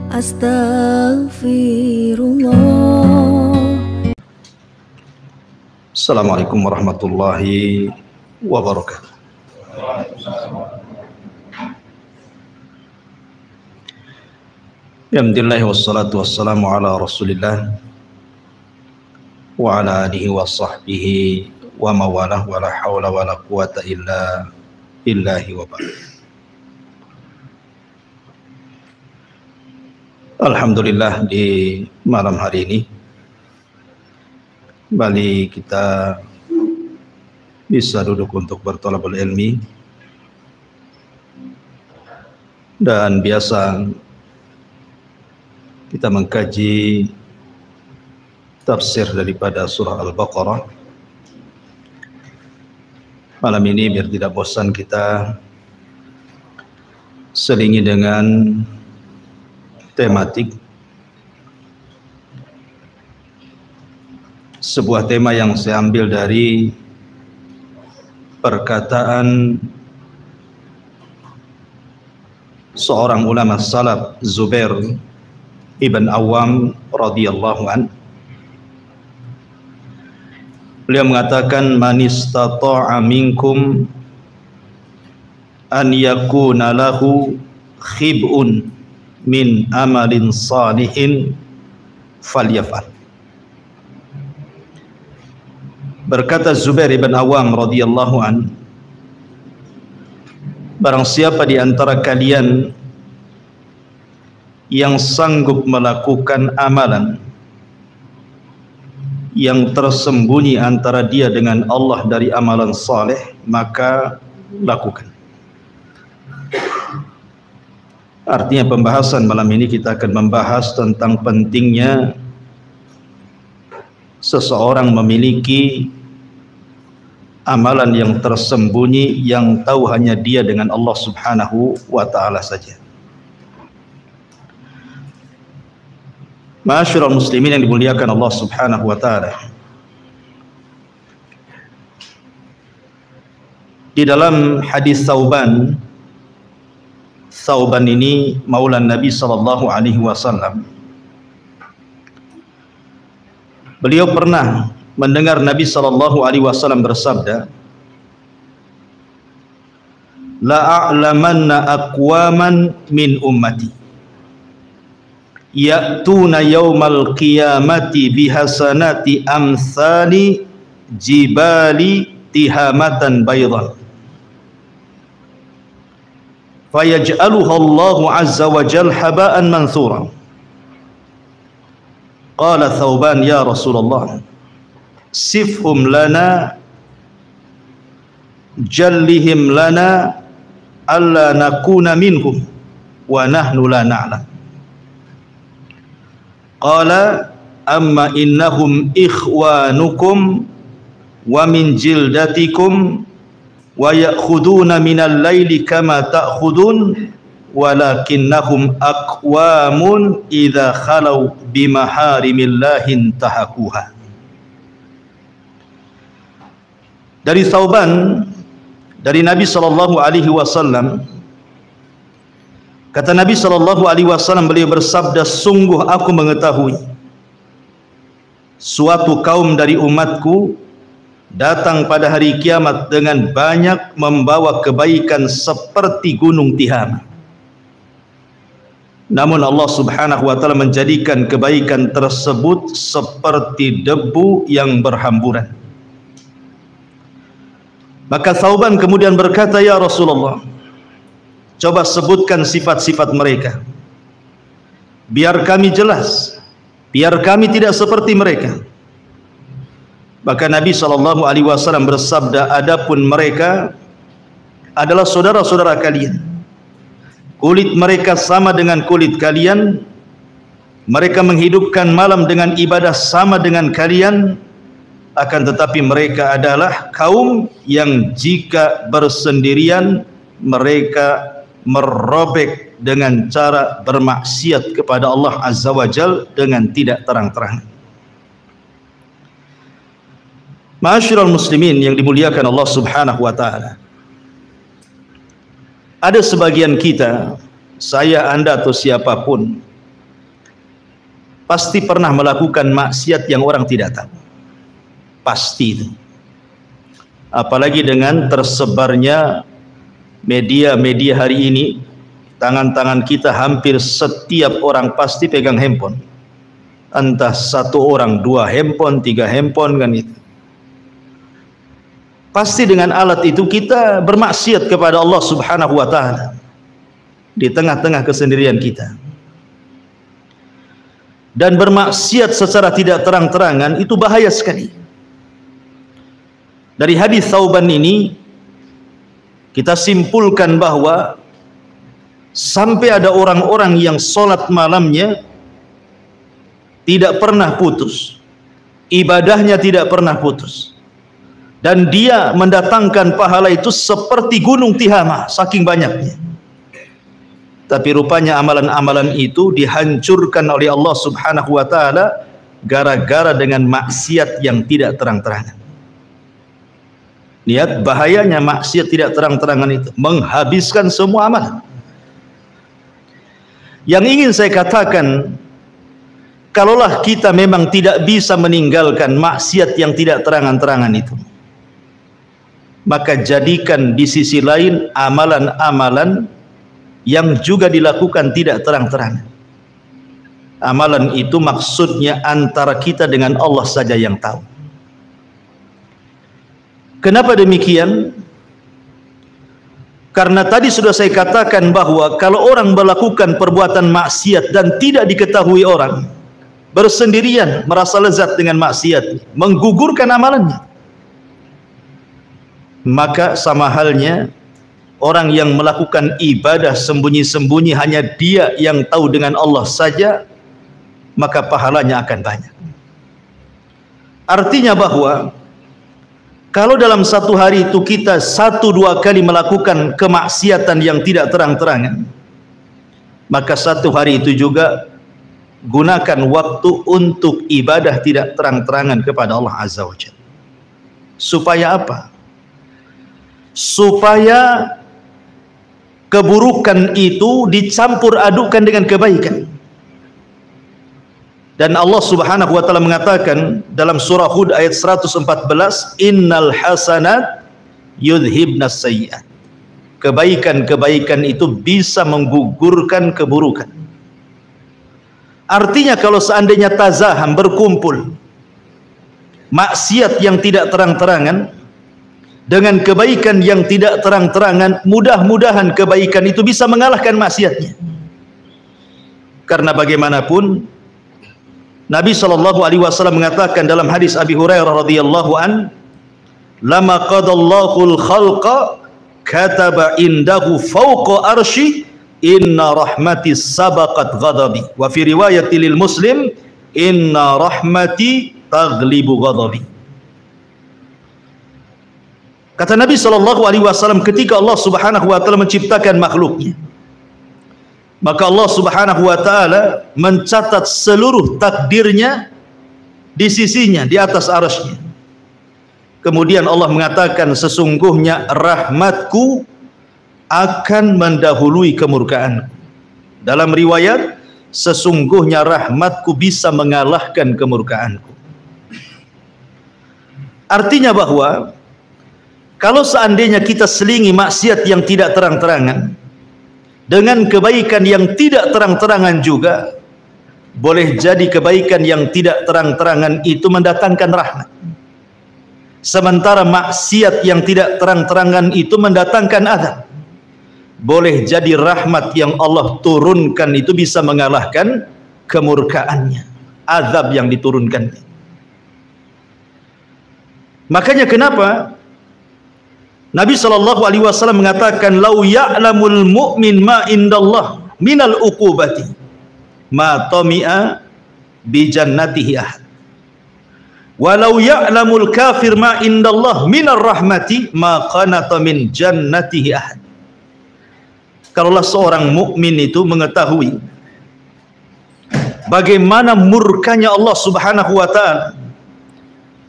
Astaghfirullah. Assalamualaikum warahmatullahi wabarakatuh. Alhamdulillah wassalatu wassalamu ala Rasulillah wa ala alihi wa sahbihi wa mawalah wa la hawla wa la quwata illa billahi wa ba'd. Alhamdulillah, di malam hari ini kembali kita bisa duduk untuk berthalabul ilmi, dan biasa kita mengkaji tafsir daripada surah Al-Baqarah. Malam ini biar tidak bosan kita selingi dengan tematik, sebuah tema yang saya ambil dari perkataan seorang ulama salaf, Zubair ibn Awam radhiyallahu an. Beliau mengatakan, man istata'a minkum an yakuna lahu khib'un min amalin salihin falyaf'al. Berkata Zubair ibn Awam radhiyallahu an, barang siapa di antara kalian yang sanggup melakukan amalan yang tersembunyi antara dia dengan Allah dari amalan saleh, maka lakukan. Artinya pembahasan malam ini kita akan membahas tentang pentingnya seseorang memiliki amalan yang tersembunyi yang tahu hanya dia dengan Allah Subhanahu wa ta'ala saja. Ma'asyiral muslimin yang dimuliakan Allah Subhanahu wa ta'ala, di dalam hadis Thauban ini maulan Nabi sallallahu alaihi wasallam, beliau pernah mendengar Nabi sallallahu alaihi wasallam bersabda, la a'lamanna aqwaman min ummati ya'tuna yaumal qiyamati bihasanati amsali jibali tihamatan baydan fayaj'aluha Allahu azza wa jalla haba'an manthura. Qala Thauban, ya Rasulullah, sifhum lana jallihim lana alla nakuna minhum wa nahnu la na'lam. Qala amma innahum ikhwanukum wa min jildatikum wa ya'khuduna minal laili kama ta'khudun walakinnahum aqwamun idza khalau bimaharimillahi intahakuha. Dari Thauban, dari Nabi sallallahu alaihi wasallam, kata Nabi sallallahu alaihi wasallam, beliau bersabda, sungguh aku mengetahui suatu kaum dari umatku datang pada hari kiamat dengan banyak membawa kebaikan seperti gunung Tihama. Namun Allah Subhanahu wa ta'ala menjadikan kebaikan tersebut seperti debu yang berhamburan. Maka Thauban kemudian berkata, ya Rasulullah, coba sebutkan sifat-sifat mereka, biar kami jelas, biar kami tidak seperti mereka. Maka Nabi SAW bersabda, adapun mereka adalah saudara-saudara kalian, kulit mereka sama dengan kulit kalian, mereka menghidupkan malam dengan ibadah sama dengan kalian, akan tetapi mereka adalah kaum yang jika bersendirian mereka merobek dengan cara bermaksiat kepada Allah Azza wa Jal dengan tidak terang-terang. Ma'asyiral muslimin yang dimuliakan Allah Subhanahu wa ta'ala, ada sebagian kita, saya, Anda atau siapapun, pasti pernah melakukan maksiat yang orang tidak tahu. Pasti itu. Apalagi dengan tersebarnya media-media hari ini, tangan-tangan kita hampir setiap orang pasti pegang handphone. Entah satu orang, 2 handphone, 3 handphone kan itu. Pasti dengan alat itu kita bermaksiat kepada Allah Subhanahu wa taala di tengah-tengah kesendirian kita. Dan bermaksiat secara tidak terang-terangan itu bahaya sekali. Dari hadis Thauban ini kita simpulkan bahwa sampai ada orang-orang yang sholat malamnya tidak pernah putus, ibadahnya tidak pernah putus, dan dia mendatangkan pahala itu seperti gunung Tihama, saking banyaknya. Tapi rupanya amalan-amalan itu dihancurkan oleh Allah Subhanahu wa taala gara-gara dengan maksiat yang tidak terang-terangan. Lihat bahayanya maksiat tidak terang-terangan itu, menghabiskan semua amalan. Yang ingin saya katakan, kalaulah kita memang tidak bisa meninggalkan maksiat yang tidak terang-terangan itu, maka jadikan di sisi lain amalan-amalan yang juga dilakukan tidak terang-terangan. Amalan itu maksudnya antara kita dengan Allah saja yang tahu. Kenapa demikian? Karena tadi sudah saya katakan bahwa kalau orang melakukan perbuatan maksiat dan tidak diketahui orang, bersendirian merasa lezat dengan maksiat, menggugurkan amalannya, maka sama halnya orang yang melakukan ibadah sembunyi-sembunyi, hanya dia yang tahu dengan Allah saja, maka pahalanya akan banyak. Artinya bahwa kalau dalam satu hari itu kita 1-2 kali melakukan kemaksiatan yang tidak terang-terangan, maka satu hari itu juga gunakan waktu untuk ibadah tidak terang-terangan kepada Allah Azza wa Jalla. Supaya apa? Supaya keburukan itu dicampur adukan dengan kebaikan. Dan Allah Subhanahu wa taala mengatakan dalam surah Hud ayat 114, innal hasanat yudhibnas sayyi'at. Kebaikan-kebaikan itu bisa menggugurkan keburukan. Artinya kalau seandainya tazaham, berkumpul maksiat yang tidak terang-terangan dengan kebaikan yang tidak terang-terangan, mudah-mudahan kebaikan itu bisa mengalahkan maksiatnya. Karena bagaimanapun Nabi SAW mengatakan dalam hadis Abi Hurairah radhiyallahu an, lama qadallahu al-khalqa kataba indahu fawqa arsy inna rahmati sabaqat ghadabi, wa fi riwayati lil Muslim inna rahmati taghlibu ghadabi. Kata Nabi SAW, ketika Allah Subhanahu wa taala menciptakan makhluknya, maka Allah Subhanahu wa taala mencatat seluruh takdirnya di sisinya, di atas arasy-Nya. Kemudian Allah mengatakan, sesungguhnya rahmatku akan mendahului kemurkaan. Dalam riwayat, sesungguhnya rahmatku bisa mengalahkan kemurkaanku. Artinya bahwa kalau seandainya kita selingi maksiat yang tidak terang-terangan dengan kebaikan yang tidak terang-terangan juga, boleh jadi kebaikan yang tidak terang-terangan itu mendatangkan rahmat, sementara maksiat yang tidak terang-terangan itu mendatangkan azab. Boleh jadi rahmat yang Allah turunkan itu bisa mengalahkan kemurkaannya, azab yang diturunkan. Makanya kenapa Nabi SAW mengatakan, lau ya'lamul mu'min ma indallah minal uqubati ma tami'a bi jannatihi ahad, walau ya'lamul kafir ma indallah minar rahmati ma qanata min jannatihi ahad. Kalaulah seorang mukmin itu mengetahui bagaimana murkanya Allah Subhanahu wa taala,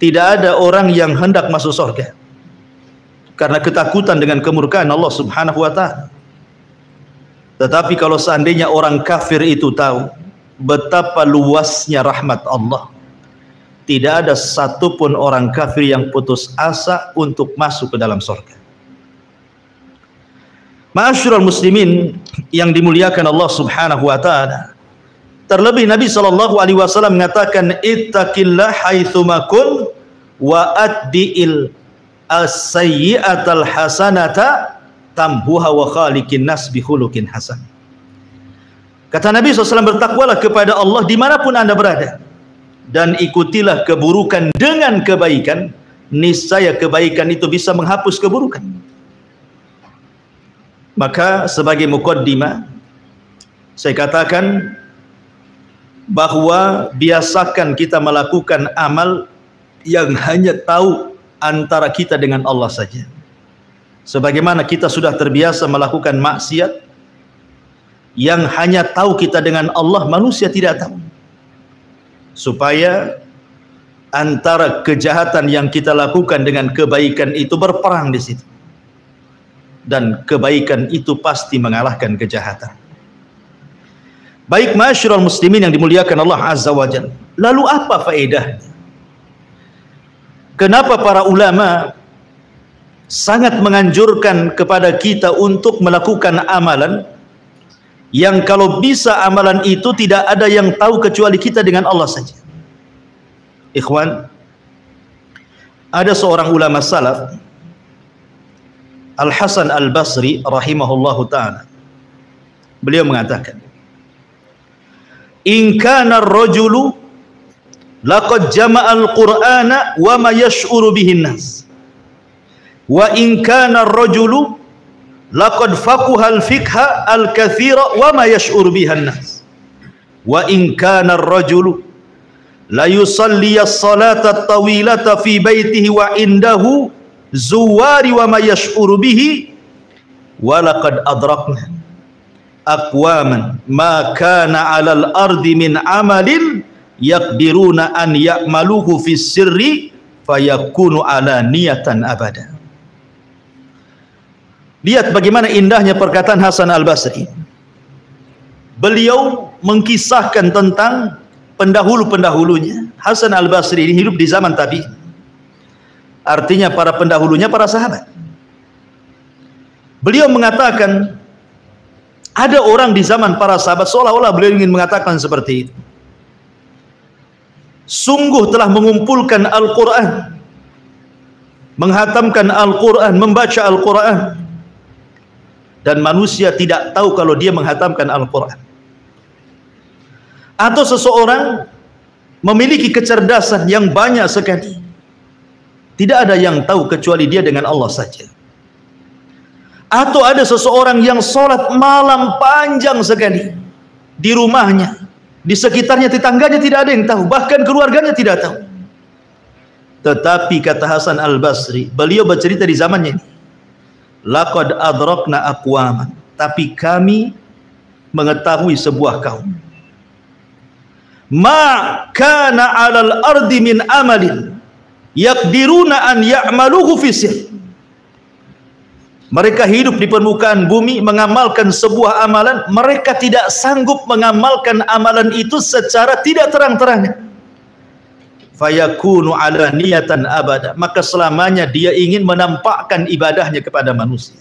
tidak ada orang yang hendak masuk surga karena ketakutan dengan kemurkaan Allah Subhanahu wa taala. Tetapi kalau seandainya orang kafir itu tahu betapa luasnya rahmat Allah. Tidak ada satupun orang kafir yang putus asa untuk masuk ke dalam surga. Ma'asyiral muslimin yang dimuliakan Allah Subhanahu wa taala. Terlebih Nabi SAW mengatakan, ittaqillah haitsuma kun wa addi'il as-sayyi'atal hasanata tamhuha wa khaliqin nas bi khuluqin hasan. Kata Nabi SAW, bertakwalah kepada Allah dimanapun anda berada, dan ikutilah keburukan dengan kebaikan, niscaya kebaikan itu bisa menghapus keburukan. Maka sebagai muqaddimah, saya katakan bahwa biasakan kita melakukan amal yang hanya tahu antara kita dengan Allah saja. Sebagaimana kita sudah terbiasa melakukan maksiat yang hanya tahu kita dengan Allah, manusia tidak tahu. Supaya antara kejahatan yang kita lakukan dengan kebaikan itu berperang di situ. Dan kebaikan itu pasti mengalahkan kejahatan. Baik ma'asyiral muslimin yang dimuliakan Allah Azza wa Jalla. Lalu apa faedahnya? Kenapa para ulama sangat menganjurkan kepada kita untuk melakukan amalan yang kalau bisa amalan itu tidak ada yang tahu kecuali kita dengan Allah saja? Ikhwan, ada seorang ulama salaf, Al-Hasan Al-Basri rahimahullahu ta'ala, beliau mengatakan, in kana ar-rajulu laqad jama'a al-Qur'ana wa ma yash'uru bihi an-nas, wa in kana ar-rajulu laqad faqaha al-fiqha al-katsira wa ma yash'uru bihi an-nas, wa in kana ar-rajulu la yusalli as-salata at-tawilata fi baitihi wa indahu zuwari wa ma yash'uru bihi, wa laqad adrakna aqwaman ma kana 'alal ardi min amalin yaqdiruna an ya'maluhu fi sirri fayakunu 'alaniyatan abada. Lihat bagaimana indahnya perkataan Hasan Al-Basri. Beliau mengkisahkan tentang pendahulu-pendahulunya. Hasan Al-Basri ini hidup di zaman tabi'in. Artinya para pendahulunya para sahabat. Beliau mengatakan, ada orang di zaman para sahabat, seolah-olah beliau ingin mengatakan seperti itu, sungguh telah mengumpulkan Al-Quran, menghatamkan Al-Quran, membaca Al-Quran, dan manusia tidak tahu kalau dia menghatamkan Al-Quran. Atau seseorang memiliki kecerdasan yang banyak sekali, tidak ada yang tahu kecuali dia dengan Allah saja. Atau ada seseorang yang sholat malam panjang sekali di rumahnya, di sekitarnya, tetangganya tidak ada yang tahu, bahkan keluarganya tidak tahu. Tetapi kata Hasan Al-Basri, beliau bercerita di zamannya ini, laqad adrakna aqwaman, tapi kami mengetahui sebuah kaum, ma kana 'alal ardi min amalin yaqdiruna an ya'maluhu fi sir. Mereka hidup di permukaan bumi mengamalkan sebuah amalan, mereka tidak sanggup mengamalkan amalan itu secara tidak terang-terangan. Fayakunu 'alaniyatan abada, maka selamanya dia ingin menampakkan ibadahnya kepada manusia.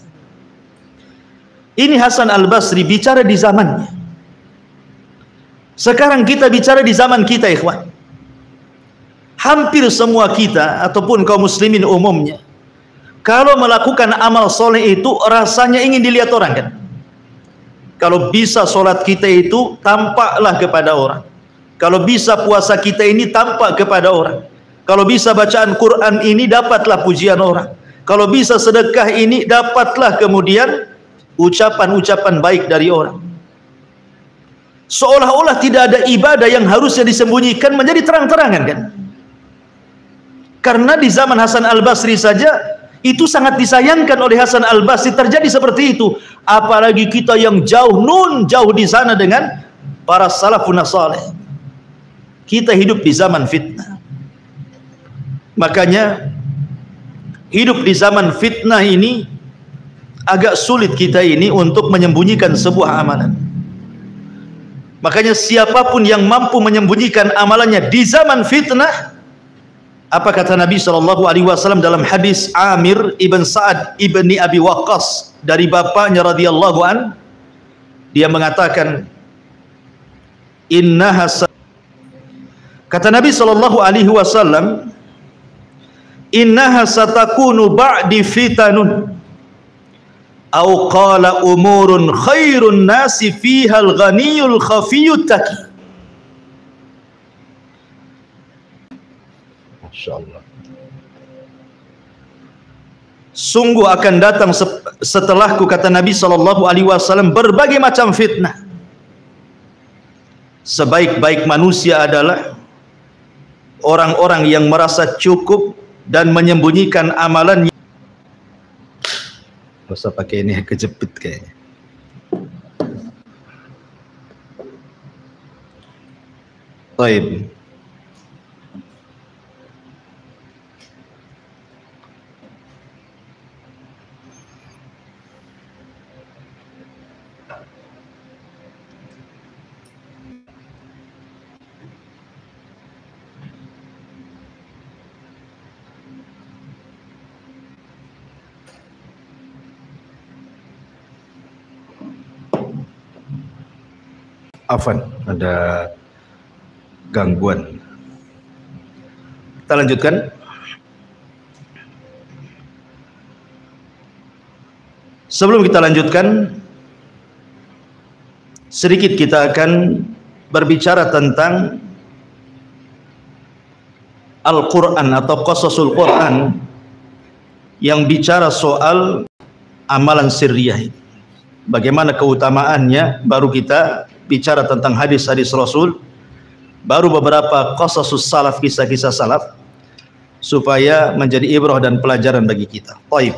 Ini Hasan Al-Basri bicara di zamannya. Sekarang kita bicara di zaman kita, ikhwan. Hampir semua kita ataupun kaum muslimin umumnya, kalau melakukan amal soleh itu rasanya ingin dilihat orang, kan? Kalau bisa solat kita itu tampaklah kepada orang. Kalau bisa puasa kita ini tampak kepada orang. Kalau bisa bacaan Quran ini dapatlah pujian orang. Kalau bisa sedekah ini dapatlah kemudian ucapan-ucapan baik dari orang. Seolah-olah tidak ada ibadah yang harusnya disembunyikan menjadi terang-terangan, kan? Karena di zaman Hasan Al-Basri saja itu sangat disayangkan oleh Hasan Al-Basri terjadi seperti itu. Apalagi kita yang jauh di sana dengan para salafun saleh. Kita hidup di zaman fitnah. Makanya hidup di zaman fitnah ini agak sulit kita ini untuk menyembunyikan sebuah amalan. Makanya siapapun yang mampu menyembunyikan amalannya di zaman fitnah, apa kata Nabi SAW dalam hadis Amir ibn Sa'ad ibni Abi Waqqas dari bapaknya radhiyallahu an, dia mengatakan, kata Nabi SAW, innaha satakunu ba'di fitanun au qala umurun khairun nasi fiha al-ghaniyul khafiyut taqi. Masyaallah. Sungguh akan datang setelahku, kata Nabi SAW, berbagai macam fitnah. Sebaik-baik manusia adalah orang-orang yang merasa cukup dan menyembunyikan amalannya. Gak usah pakai ini, kejepit kayaknya. Baik. Afan, ada gangguan. Kita lanjutkan. Sebelum kita lanjutkan, sedikit kita akan berbicara tentang Al-Quran atau Qasasul Quran yang bicara soal amalan sirriyah. Bagaimana keutamaannya, baru kita bicara tentang hadis-hadis Rasul, baru beberapa qasasus salaf, kisah-kisah salaf, supaya menjadi ibrah dan pelajaran bagi kita. Baik.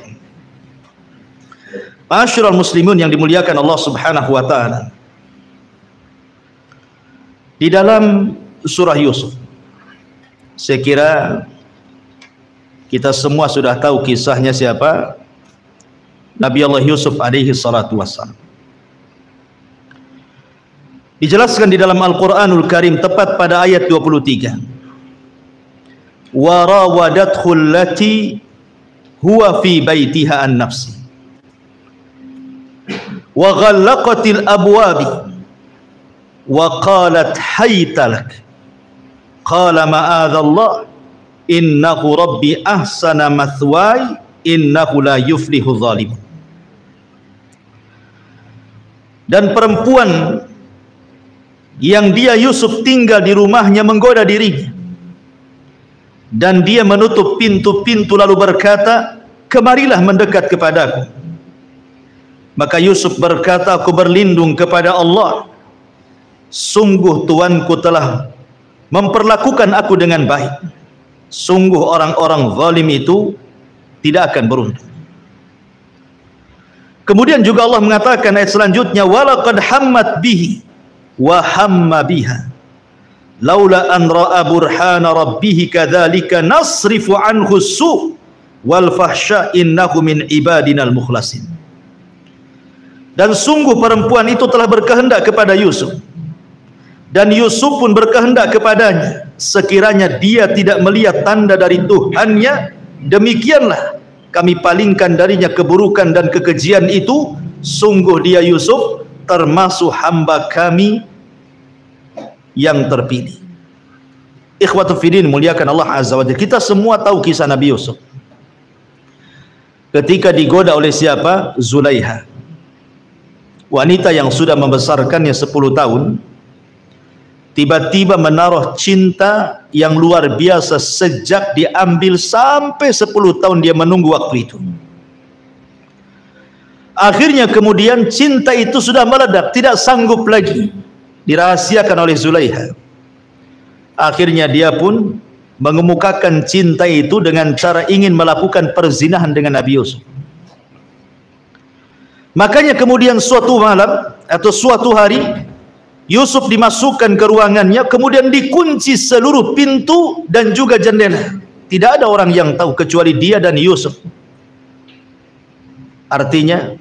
Ma'asyiral muslimun yang dimuliakan Allah Subhanahu wa taala. Di dalam surah Yusuf, saya kira kita semua sudah tahu kisahnya siapa? Nabi Allah Yusuf alaihi salatu wassalam. Dijelaskan di dalam Al-Quranul Karim tepat pada ayat 23. Wa rawadathu allati huwa fi baitiha an nafsi wa ghallaqatil abwabi wa qalat hayta lak qala ma'adallah innahu rabbi ahsana mathwaya innahu la yuflihu zalimun. Dan perempuan yang dia Yusuf tinggal di rumahnya menggoda dirinya, dan dia menutup pintu-pintu lalu berkata, kemarilah mendekat kepadaku. Maka Yusuf berkata, aku berlindung kepada Allah, sungguh tuanku telah memperlakukan aku dengan baik. Sungguh orang-orang zalim itu tidak akan beruntung. Kemudian juga Allah mengatakan ayat selanjutnya, walaqad hammat bihi wa hamma biha laula an ra'a burhana rabbih kadzalika nasrifu anhu su' wal fahsya innahu min ibadinal mukhlasin. Dan sungguh perempuan itu telah berkehendak kepada Yusuf, dan Yusuf pun berkehendak kepadanya, sekiranya dia tidak melihat tanda dari Tuhannya, demikianlah kami palingkan darinya keburukan dan kekejian itu. Sungguh dia Yusuf termasuk hamba kami yang terpilih. Ikhwatu fiddin, muliakan Allah Azza wa Jalla. Kita semua tahu kisah Nabi Yusuf ketika digoda oleh siapa? Zulaiha, wanita yang sudah membesarkannya 10 tahun, tiba-tiba menaruh cinta yang luar biasa. Sejak diambil sampai 10 tahun dia menunggu waktu itu. Akhirnya kemudian cinta itu sudah meledak, tidak sanggup lagi dirahasiakan oleh Zulaiha. Akhirnya dia pun mengemukakan cinta itu dengan cara ingin melakukan perzinahan dengan Nabi Yusuf. Makanya kemudian suatu malam atau suatu hari Yusuf dimasukkan ke ruangannya, kemudian dikunci seluruh pintu dan juga jendela. Tidak ada orang yang tahu kecuali dia dan Yusuf. Artinya,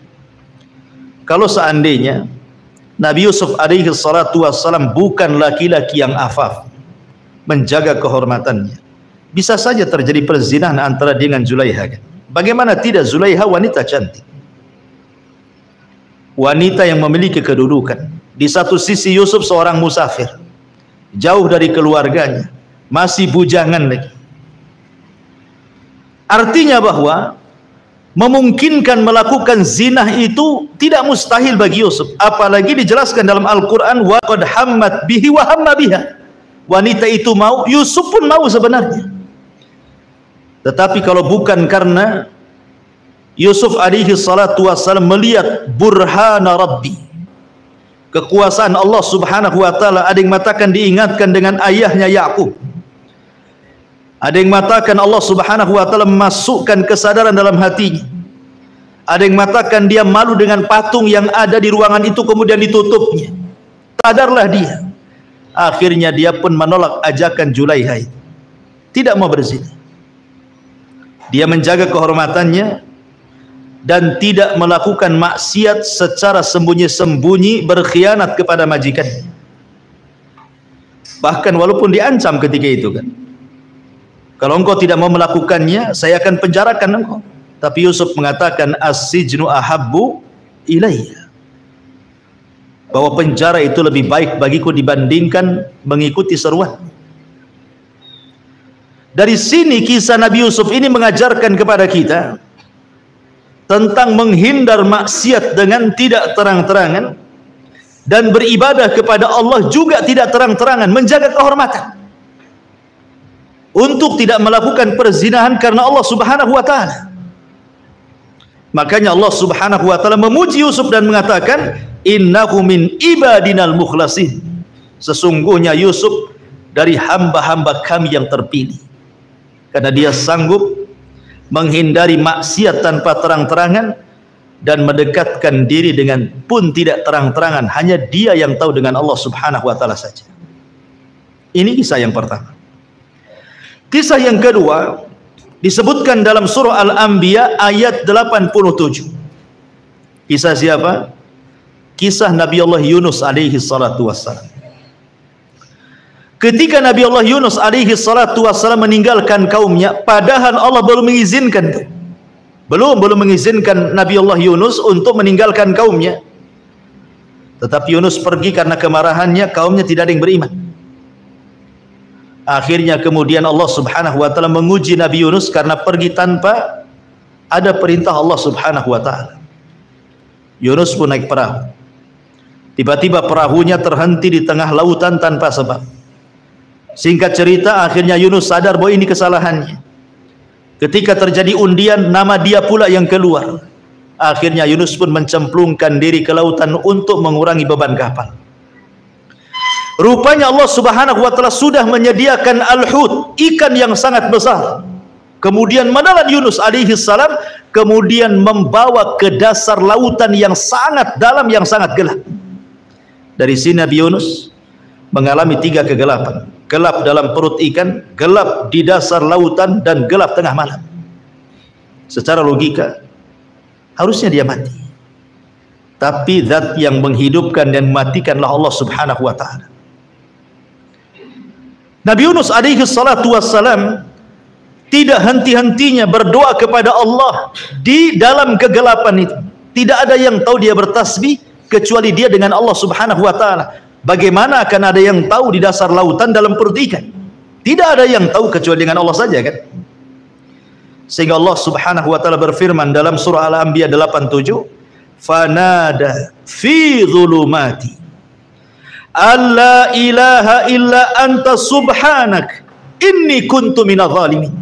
kalau seandainya Nabi Yusuf alaihi salatu wassalam bukan laki-laki yang afaf, menjaga kehormatannya. Bisa saja terjadi perzinahan antara dia dengan Zulaiha. Bagaimana tidak, Zulaiha wanita cantik, wanita yang memiliki kedudukan. Di satu sisi Yusuf seorang musafir, jauh dari keluarganya, masih bujangan lagi. Artinya bahwa memungkinkan melakukan zina itu tidak mustahil bagi Yusuf. Apalagi dijelaskan dalam Al-Quran, wa qad hammat bihi wa hamma biha. Wanita itu mau, Yusuf pun mau sebenarnya. Tetapi kalau bukan karena Yusuf alaihi salatu wassalam melihat burhana Rabbi, kekuasaan Allah subhanahu wa ta'ala. Ada yang mengatakan diingatkan dengan ayahnya Yakub, ada yang mengatakan Allah subhanahu wa ta'ala memasukkan kesadaran dalam hatinya, ada yang mengatakan dia malu dengan patung yang ada di ruangan itu kemudian ditutupnya. Sadarlah dia. Akhirnya dia pun menolak ajakan Zulaiha, tidak mau berzina. Dia menjaga kehormatannya dan tidak melakukan maksiat secara sembunyi-sembunyi, berkhianat kepada majikannya. Bahkan walaupun diancam ketika itu kan, kalau engkau tidak mau melakukannya, saya akan penjarakan engkau. Tapi Yusuf mengatakan as-sijnu ahabbu ilayya, bahwa penjara itu lebih baik bagiku dibandingkan mengikuti seruan. Dari sini kisah Nabi Yusuf ini mengajarkan kepada kita tentang menghindar maksiat dengan tidak terang-terangan, dan beribadah kepada Allah juga tidak terang-terangan, menjaga kehormatan, untuk tidak melakukan perzinahan karena Allah subhanahu wa ta'ala. Makanya Allah subhanahu wa ta'ala memuji Yusuf dan mengatakan innahu min ibadinal mukhlasin, sesungguhnya Yusuf dari hamba-hamba kami yang terpilih, karena dia sanggup menghindari maksiat tanpa terang-terangan dan mendekatkan diri dengan pun tidak terang-terangan, hanya dia yang tahu dengan Allah subhanahu wa ta'ala saja. Ini kisah yang pertama. Kisah yang kedua disebutkan dalam surah Al-Anbiya ayat 87. Kisah siapa? Kisah Nabi Allah Yunus alaihi salatu wassalam. Ketika Nabi Allah Yunus alaihi salatu wassalam meninggalkan kaumnya, padahal Allah belum mengizinkan, belum mengizinkan Nabi Allah Yunus untuk meninggalkan kaumnya. Tetapi Yunus pergi karena kemarahannya, kaumnya tidak ada yang beriman. Akhirnya kemudian Allah subhanahu wa ta'ala menguji Nabi Yunus karena pergi tanpa ada perintah Allah subhanahu wa ta'ala. Yunus pun naik perahu. Tiba-tiba perahunya terhenti di tengah lautan tanpa sebab. Singkat cerita, akhirnya Yunus sadar bahwa ini kesalahannya. Ketika terjadi undian, nama dia pula yang keluar. Akhirnya Yunus pun mencemplungkan diri ke lautan untuk mengurangi beban kapal. Rupanya Allah subhanahu wa ta'ala sudah menyediakan al-hut, ikan yang sangat besar. Kemudian menelan Yunus alaihi salam, kemudian membawa ke dasar lautan yang sangat dalam, yang sangat gelap. Dari sini Nabi Yunus mengalami 3 kegelapan. Gelap dalam perut ikan, gelap di dasar lautan, dan gelap tengah malam. Secara logika harusnya dia mati, tapi zat yang menghidupkan dan mematikanlah Allah subhanahu wa ta'ala. Nabi Yunus alaihi salatu wassalam tidak henti-hentinya berdoa kepada Allah di dalam kegelapan itu. Tidak ada yang tahu dia bertasbih kecuali dia dengan Allah subhanahu wa ta'ala. Bagaimana akan ada yang tahu di dasar lautan dalam perut ikan? Tidak ada yang tahu kecuali dengan Allah saja kan? Sehingga Allah subhanahu wa ta'ala berfirman dalam surah Al-Anbiya 87, fanada fi dhulumati alla ilaha illa anta subhanak inni kuntu minadh dhalimin.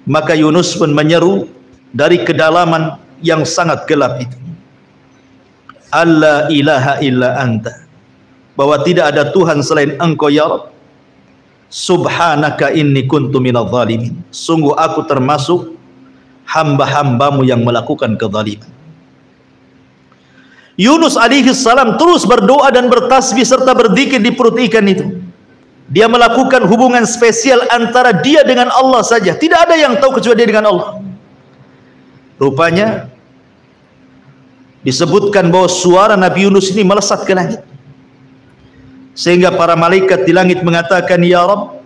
Maka Yunus pun menyeru dari kedalaman yang sangat gelap itu, alla ilaha illa anta, bahwa tidak ada Tuhan selain engkau ya Rabb, subhanaka inni kuntu minadh dhalimin, sungguh aku termasuk hamba-hambamu yang melakukan kezaliman. Yunus alaihi salam terus berdoa dan bertasbih serta berzikir di perut ikan itu. Dia melakukan hubungan spesial antara dia dengan Allah saja, tidak ada yang tahu kecuali dia dengan Allah. Rupanya disebutkan bahwa suara Nabi Yunus ini melesat ke langit, sehingga para malaikat di langit mengatakan, ya Rabb,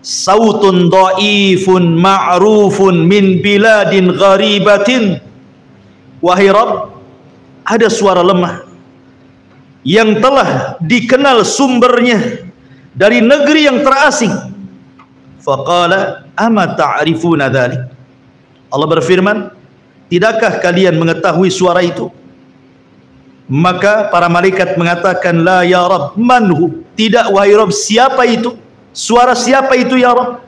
sautun dhaifun ma'rufun min biladin gharibatin. Wahai Rabb, ada suara lemah yang telah dikenal sumbernya dari negeri yang terasing. Faqala ama ta'rifuna dzalik. Allah berfirman, tidakkah kalian mengetahui suara itu? Maka para malaikat mengatakan, la ya Rabb, manhu, tidak wahai Rabb, siapa itu? Suara siapa itu ya Rabb?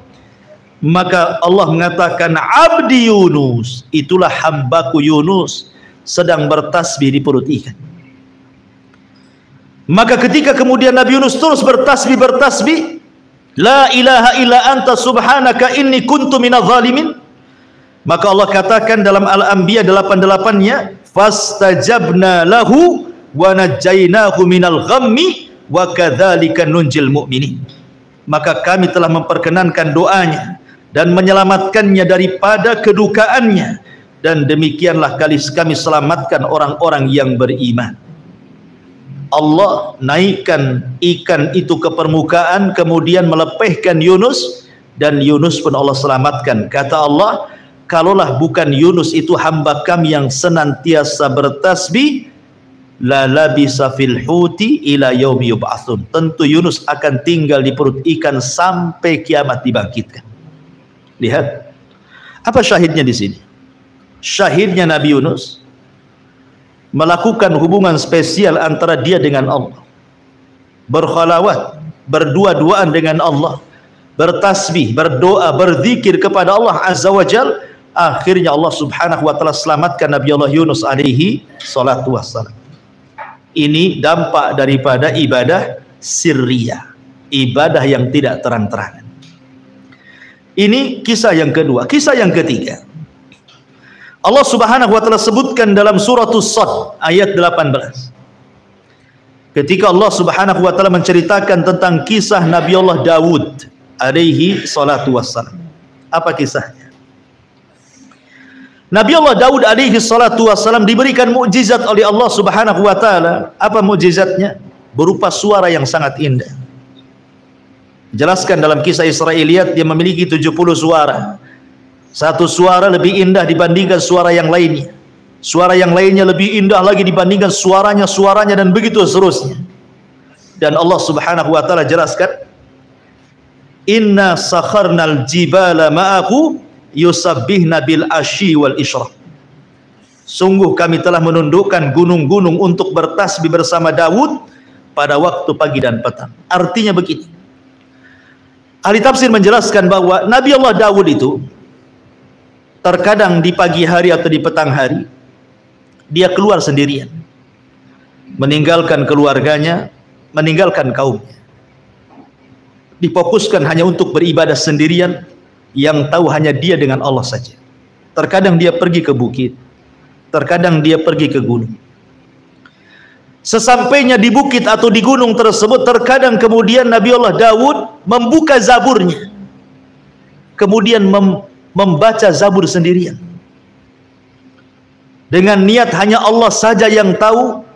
Maka Allah mengatakan, abdi Yunus, itulah hambaku Yunus sedang bertasbih di perut ikan. Maka ketika kemudian Nabi Yunus terus bertasbih, la ilaha illa anta subhanaka inni kuntu minadh zalimin, maka Allah katakan dalam Al-Anbiya 88-nya, fastajabna lahu wa najjaynahu minal ghammi wa kadzalika nunjil mu'minin. Maka kami telah memperkenankan doanya dan menyelamatkannya daripada kedukaannya, dan demikianlah kami selamatkan orang-orang yang beriman. Allah naikkan ikan itu ke permukaan, kemudian melepehkan Yunus, dan Yunus pun Allah selamatkan. Kata Allah, kalaulah bukan Yunus itu hamba kami yang senantiasa bertasbih, la labisa fil huti ila yaumi yub'atsun, tentu Yunus akan tinggal di perut ikan sampai kiamat dibangkitkan. Lihat apa syahidnya di sini. Syahidnya Nabi Yunus melakukan hubungan spesial antara dia dengan Allah, berkhalawat, berdua-duaan dengan Allah, bertasbih, berdoa, berzikir kepada Allah Azza wa Jal. Akhirnya Allah Subhanahu wa taala selamatkan Nabi Allah Yunus alaihi salatu wassalam. Ini dampak daripada ibadah sirriyah, ibadah yang tidak terang-terangan. Ini kisah yang kedua. Kisah yang ketiga, Allah Subhanahu wa taala sebutkan dalam surah As-Sad ayat 18. Ketika Allah Subhanahu wa taala menceritakan tentang kisah Nabi Allah Daud alaihi salatu wassalam. Apa kisahnya? Nabi Allah Daud alaihi salatu wassalam diberikan mukjizat oleh Allah Subhanahu wa taala. Apa mukjizatnya? Berupa suara yang sangat indah. Jelaskan dalam kisah Israiliyat, dia memiliki 70 suara. Satu suara lebih indah dibandingkan suara yang lainnya. Suara yang lainnya lebih indah lagi dibandingkan suaranya, dan begitu seterusnya. Dan Allah Subhanahu wa taala jelaskan, inna sakharnal jibala ma'ahu yusabbihna bil asyi wal isyraq. Sungguh kami telah menundukkan gunung-gunung untuk bertasbih bersama Daud pada waktu pagi dan petang. Artinya begini, ahli tafsir menjelaskan bahwa Nabi Allah Daud itu terkadang di pagi hari atau di petang hari dia keluar sendirian, meninggalkan keluarganya, meninggalkan kaumnya, difokuskan hanya untuk beribadah sendirian, yang tahu hanya dia dengan Allah saja. Terkadang dia pergi ke bukit, terkadang dia pergi ke gunung. Sesampainya di bukit atau di gunung tersebut, terkadang kemudian Nabi Allah Daud membuka zaburnya, kemudian membaca zabur sendirian, dengan niat hanya Allah saja yang tahu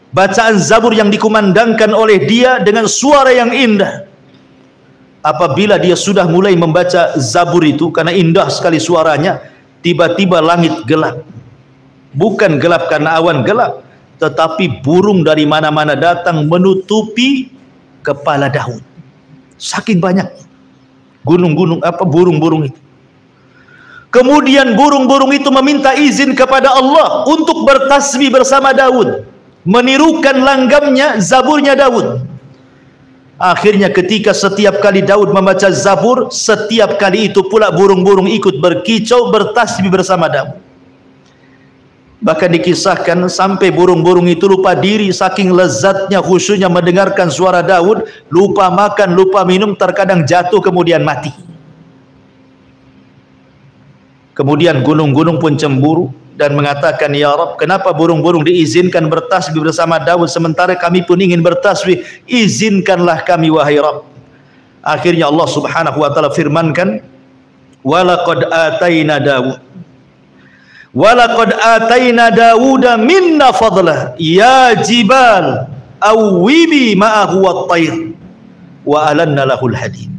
bacaan zabur yang dikumandangkan oleh dia dengan suara yang indah. Apabila dia sudah mulai membaca zabur itu, karena indah sekali suaranya, tiba-tiba langit gelap. Bukan gelap karena awan gelap, tetapi burung dari mana-mana datang menutupi kepala Daud. Saking banyak gunung-gunung, burung-burung itu. Kemudian burung-burung itu meminta izin kepada Allah untuk bertasbih bersama Daud, menirukan langgamnya, zaburnya Daud. Akhirnya ketika setiap kali Daud membaca zabur, setiap kali itu pula burung-burung ikut berkicau, bertasbih bersama Daud. Bahkan dikisahkan sampai burung-burung itu lupa diri, saking lezatnya, khusyuknya mendengarkan suara Daud, lupa makan, lupa minum, terkadang jatuh kemudian mati. Kemudian gunung-gunung pun cemburu dan mengatakan, ya Rabb, kenapa burung-burung diizinkan bertasbih bersama Daud sementara kami pun ingin bertasbih? Izinkanlah kami wahai Rabb. Akhirnya Allah Subhanahu wa taala firmankan, walaqad ataina Daud Walaqad ataina Dawuda minna fadlah ya jibal awwibi ma'ahu wat-tayr wa alanna lahul hadid.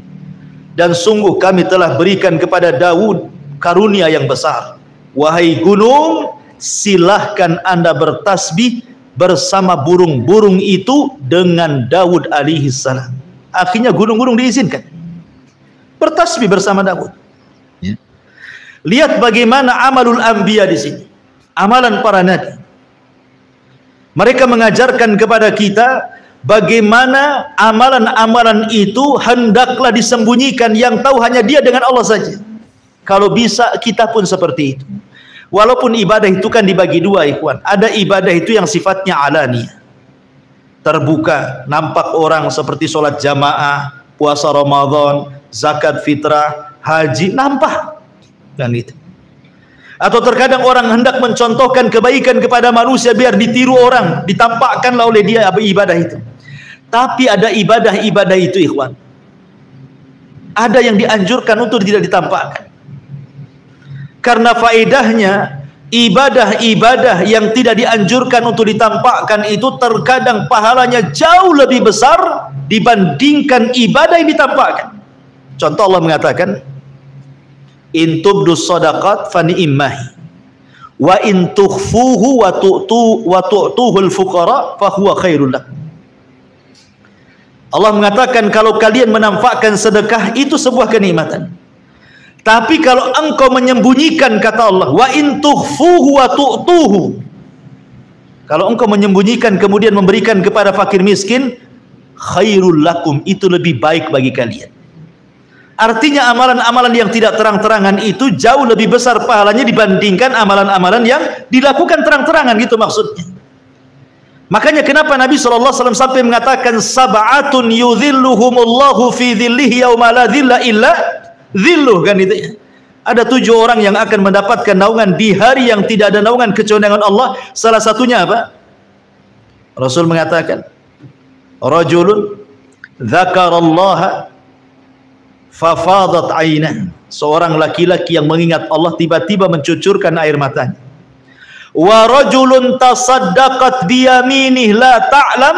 Dan sungguh kami telah berikan kepada Daud karunia yang besar. Wahai gunung, silahkan Anda bertasbih bersama burung-burung itu dengan Daud alaihi salam. Akhirnya gunung-gunung diizinkan bertasbih bersama Daud. Ya. Lihat bagaimana amalul anbiya di sini. Amalan para nabi. Mereka mengajarkan kepada kita bagaimana amalan-amalan itu hendaklah disembunyikan, yang tahu hanya dia dengan Allah saja. Kalau bisa kita pun seperti itu. Walaupun ibadah itu kan dibagi dua, ikhwan. Ada ibadah itu yang sifatnya alani, terbuka, nampak orang, seperti sholat jamaah, puasa Ramadan, zakat fitrah, haji, nampak. Dan itu. Atau terkadang orang hendak mencontohkan kebaikan kepada manusia biar ditiru orang, ditampakkanlah oleh dia ibadah itu. Tapi ada ibadah-ibadah itu, ikhwan, ada yang dianjurkan untuk tidak ditampakkan. Karena faedahnya ibadah-ibadah yang tidak dianjurkan untuk ditampakkan itu terkadang pahalanya jauh lebih besar dibandingkan ibadah yang ditampakkan. Contoh, Allah mengatakan, in tubdus shadaqat fa ni'mahi wa in tukhfuhu wa tu'tuhul fuqara fa huwa khairul lakum. Allah mengatakan kalau kalian menampakkan sedekah itu sebuah kenikmatan. Tapi kalau engkau menyembunyikan, kata Allah, wa in tukhfuhu wa tu'tuhu, kalau engkau menyembunyikan kemudian memberikan kepada fakir miskin, khairul lakum, itu lebih baik bagi kalian. Artinya amalan-amalan yang tidak terang-terangan itu jauh lebih besar pahalanya dibandingkan amalan-amalan yang dilakukan terang-terangan, gitu maksudnya. Makanya kenapa Nabi SAW sampai mengatakan sab'atun yudhilluhumullahu fi dhillihi yauma la dhilla illa dhilluh, kan itu ya. Ada 7 orang yang akan mendapatkan naungan di hari yang tidak ada naungan kecuali dengan Allah. Salah satunya apa? Rasul mengatakan, rajulun dzakarallaha fafadat ainah, seorang laki-laki yang mengingat Allah tiba-tiba mencucurkan air matanya. Wa rajulun tasaddaqat biyaminih la ta'lam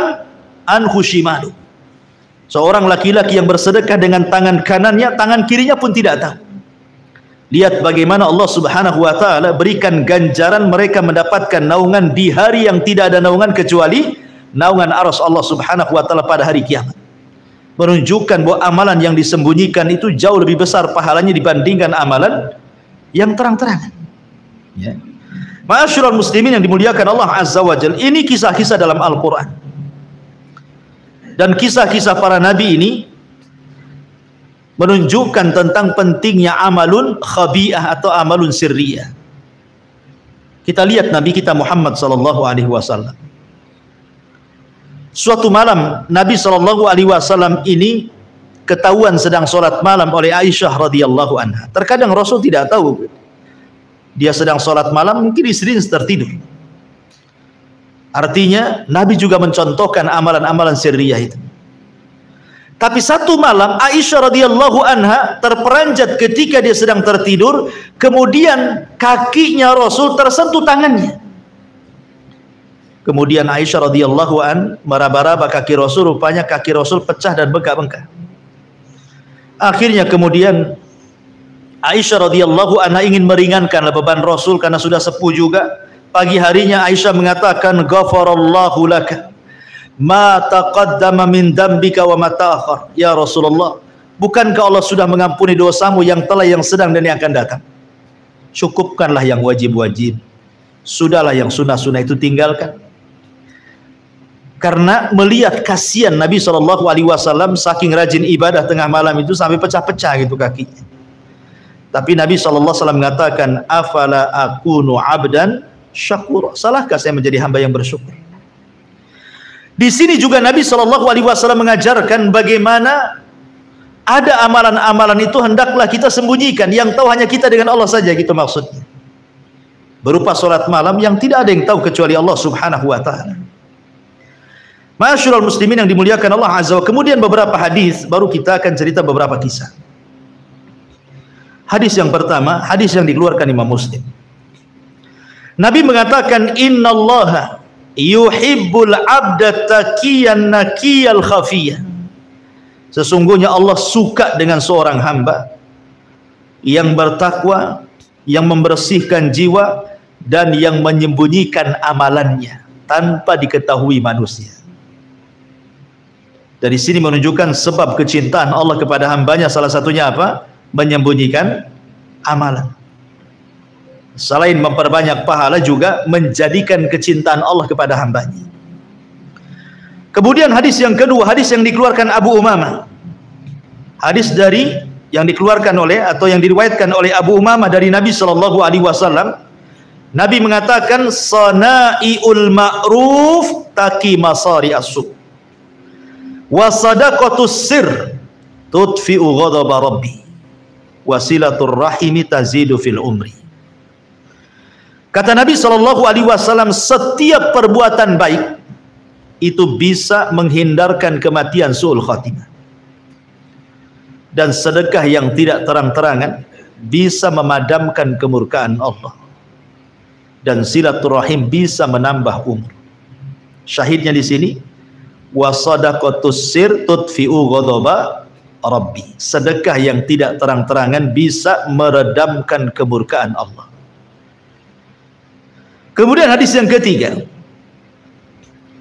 anhu shimalu, seorang laki-laki yang bersedekah dengan tangan kanannya, tangan kirinya pun tidak tahu. Lihat bagaimana Allah Subhanahu wa taala berikan ganjaran mereka mendapatkan naungan di hari yang tidak ada naungan kecuali naungan arsy Allah Subhanahu wa taala pada hari kiamat. Menunjukkan bahwa amalan yang disembunyikan itu jauh lebih besar pahalanya dibandingkan amalan yang terang-terangan. Ya. Ma'asyiral muslimin yang dimuliakan Allah Azza wa Jalla, ini kisah-kisah dalam Al-Quran. Dan kisah-kisah para nabi ini menunjukkan tentang pentingnya amalun khabi'ah atau amalun sirriyah. Kita lihat Nabi kita Muhammad sallallahu alaihi wasallam. Suatu malam Nabi sallallahu alaihi wasallam ini ketahuan sedang sholat malam oleh Aisyah radhiyallahu anha. Terkadang Rasul tidak tahu dia sedang sholat malam, mungkin istrinya tertidur. Artinya Nabi juga mencontohkan amalan-amalan sirriyah itu. Tapi satu malam Aisyah radhiyallahu anha terperanjat ketika dia sedang tertidur, kemudian kakinya Rasul tersentuh tangannya. Kemudian Aisyah radhiyallahu an meraba-raba kaki Rasul, rupanya kaki Rasul pecah dan bengkak-bengkak. Akhirnya kemudian Aisyah radhiyallahu anha ingin meringankan beban Rasul karena sudah sepuh juga. Pagi harinya Aisyah mengatakan, ghafarallahu laka ma taqaddama min dambika wa ma ta'akhkhar. Ya Rasulullah, bukankah Allah sudah mengampuni dosamu yang telah, yang sedang dan yang akan datang? Cukupkanlah yang wajib-wajib, sudahlah yang sunnah-sunnah itu tinggalkan. Karena melihat kasihan Nabi SAW saking rajin ibadah tengah malam itu sampai pecah-pecah gitu kakinya. Tapi Nabi SAW mengatakan, afala akunu abdan syakur, salahkah saya menjadi hamba yang bersyukur? Di sini juga Nabi SAW mengajarkan bagaimana ada amalan-amalan itu hendaklah kita sembunyikan, yang tahu hanya kita dengan Allah saja, gitu maksudnya. Berupa sholat malam yang tidak ada yang tahu kecuali Allah Subhanahu wa ta'ala. Ma'asyiral muslimin yang dimuliakan Allah Azza wa. Kemudian beberapa hadis, baru kita akan cerita beberapa kisah. Hadis yang pertama, hadis yang dikeluarkan Imam Muslim. Nabi mengatakan, innallaha yuhibbul abda taqiyan naqiyal khafiyah. Sesungguhnya Allah suka dengan seorang hamba yang bertakwa, yang membersihkan jiwa, dan yang menyembunyikan amalannya tanpa diketahui manusia. Dari sini menunjukkan sebab kecintaan Allah kepada hambanya, salah satunya apa? Menyembunyikan amalan. Selain memperbanyak pahala, juga menjadikan kecintaan Allah kepada hambanya. Kemudian hadis yang kedua, hadis yang dikeluarkan Abu Umamah. Hadis yang dikeluarkan oleh atau yang diriwayatkan oleh Abu Umamah dari Nabi sallallahu alaihi wasallam. Nabi mengatakan, sana'iul ma'ruf taqi masari as-su, wa sadaqatus sir tudfi'u ghadaba rabbi, wa silatur rahimi tazidu fil umri. Kata Nabi sallallahu alaihi wasallam, setiap perbuatan baik itu bisa menghindarkan kematian su'ul khatimah, dan sedekah yang tidak terang-terangan bisa memadamkan kemurkaan Allah, dan silaturahim bisa menambah umur. Syahidnya di sini, wasadaqatus sir tudfi'u ghadaba rabbi. Sedekah yang tidak terang-terangan bisa meredamkan kemurkaan Allah. Kemudian hadis yang ketiga,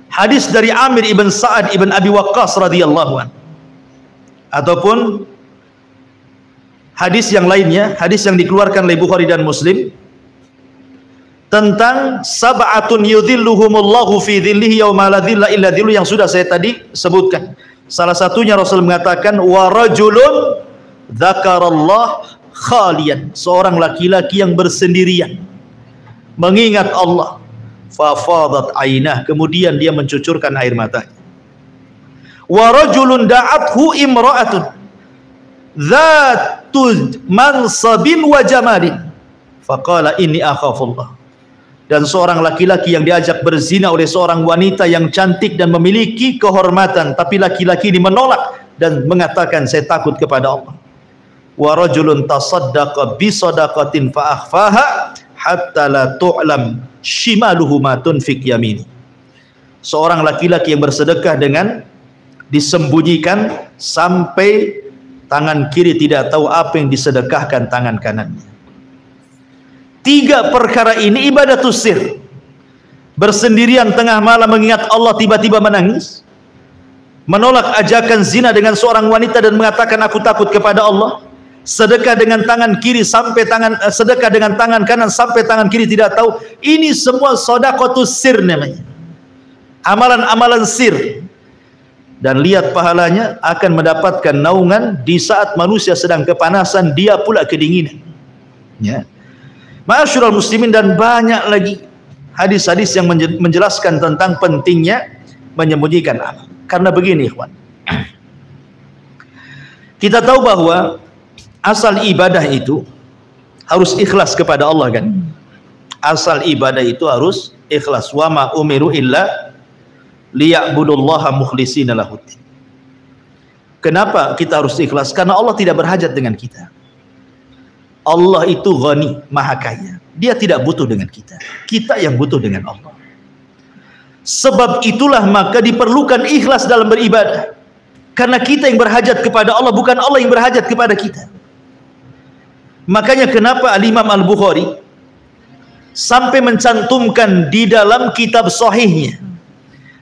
hadis dari Amir ibn Sa'ad ibn Abi Waqqas radhiyallahu anhu, ataupun hadis yang lainnya, hadis yang dikeluarkan oleh Bukhari dan Muslim, tentang sab'atun yudhilluhumullahu fi dhillihi yauma la dhilla illa dhilluh, yang sudah saya tadi sebutkan. Salah satunya Rasul mengatakan, wa rajulun dzakarallah khalian, seorang laki-laki yang bersendirian mengingat Allah, fa fadat ainah, kemudian dia mencucurkan air matanya. Wa rajulun da'athu imra'atun dzatu mansabin wa jamalin faqala inni akhafullah, dan seorang laki-laki yang diajak berzina oleh seorang wanita yang cantik dan memiliki kehormatan, tapi laki-laki ini menolak dan mengatakan, saya takut kepada Allah. Wa rajulun tasaddaqa bi sadaqatin fa akhfaha hatta la tu'lam shimaluhu ma tunfik yamini. Seorang laki-laki yang bersedekah dengan disembunyikan sampai tangan kiri tidak tahu apa yang disedekahkan tangan kanannya. Tiga perkara ini ibadatus sir. Bersendirian tengah malam mengingat Allah, tiba-tiba menangis, menolak ajakan zina dengan seorang wanita dan mengatakan aku takut kepada Allah, sedekah dengan tangan kiri sampai sedekah dengan tangan kanan sampai tangan kiri tidak tahu. Ini semua sedekahtus sir namanya, amalan-amalan sir. Dan lihat pahalanya, akan mendapatkan naungan di saat manusia sedang kepanasan, dia pula kedinginan. Ya. Ma'asyiral muslimin, dan banyak lagi hadis-hadis yang menjelaskan tentang pentingnya menyembunyikan amal. Karena begini ikhwan, kita tahu bahwa asal ibadah itu harus ikhlas kepada Allah kan. Asal ibadah itu harus ikhlas. Wa ma umiru illa liya'budullaha mukhlishina lahuddin. Kenapa kita harus ikhlas? Karena Allah tidak berhajat dengan kita. Allah itu ghani, maha kaya. Dia tidak butuh dengan kita. Kita yang butuh dengan Allah. Sebab itulah maka diperlukan ikhlas dalam beribadah. Karena kita yang berhajat kepada Allah, bukan Allah yang berhajat kepada kita. Makanya kenapa Al-Imam Al-Bukhari sampai mencantumkan di dalam kitab sahihnya,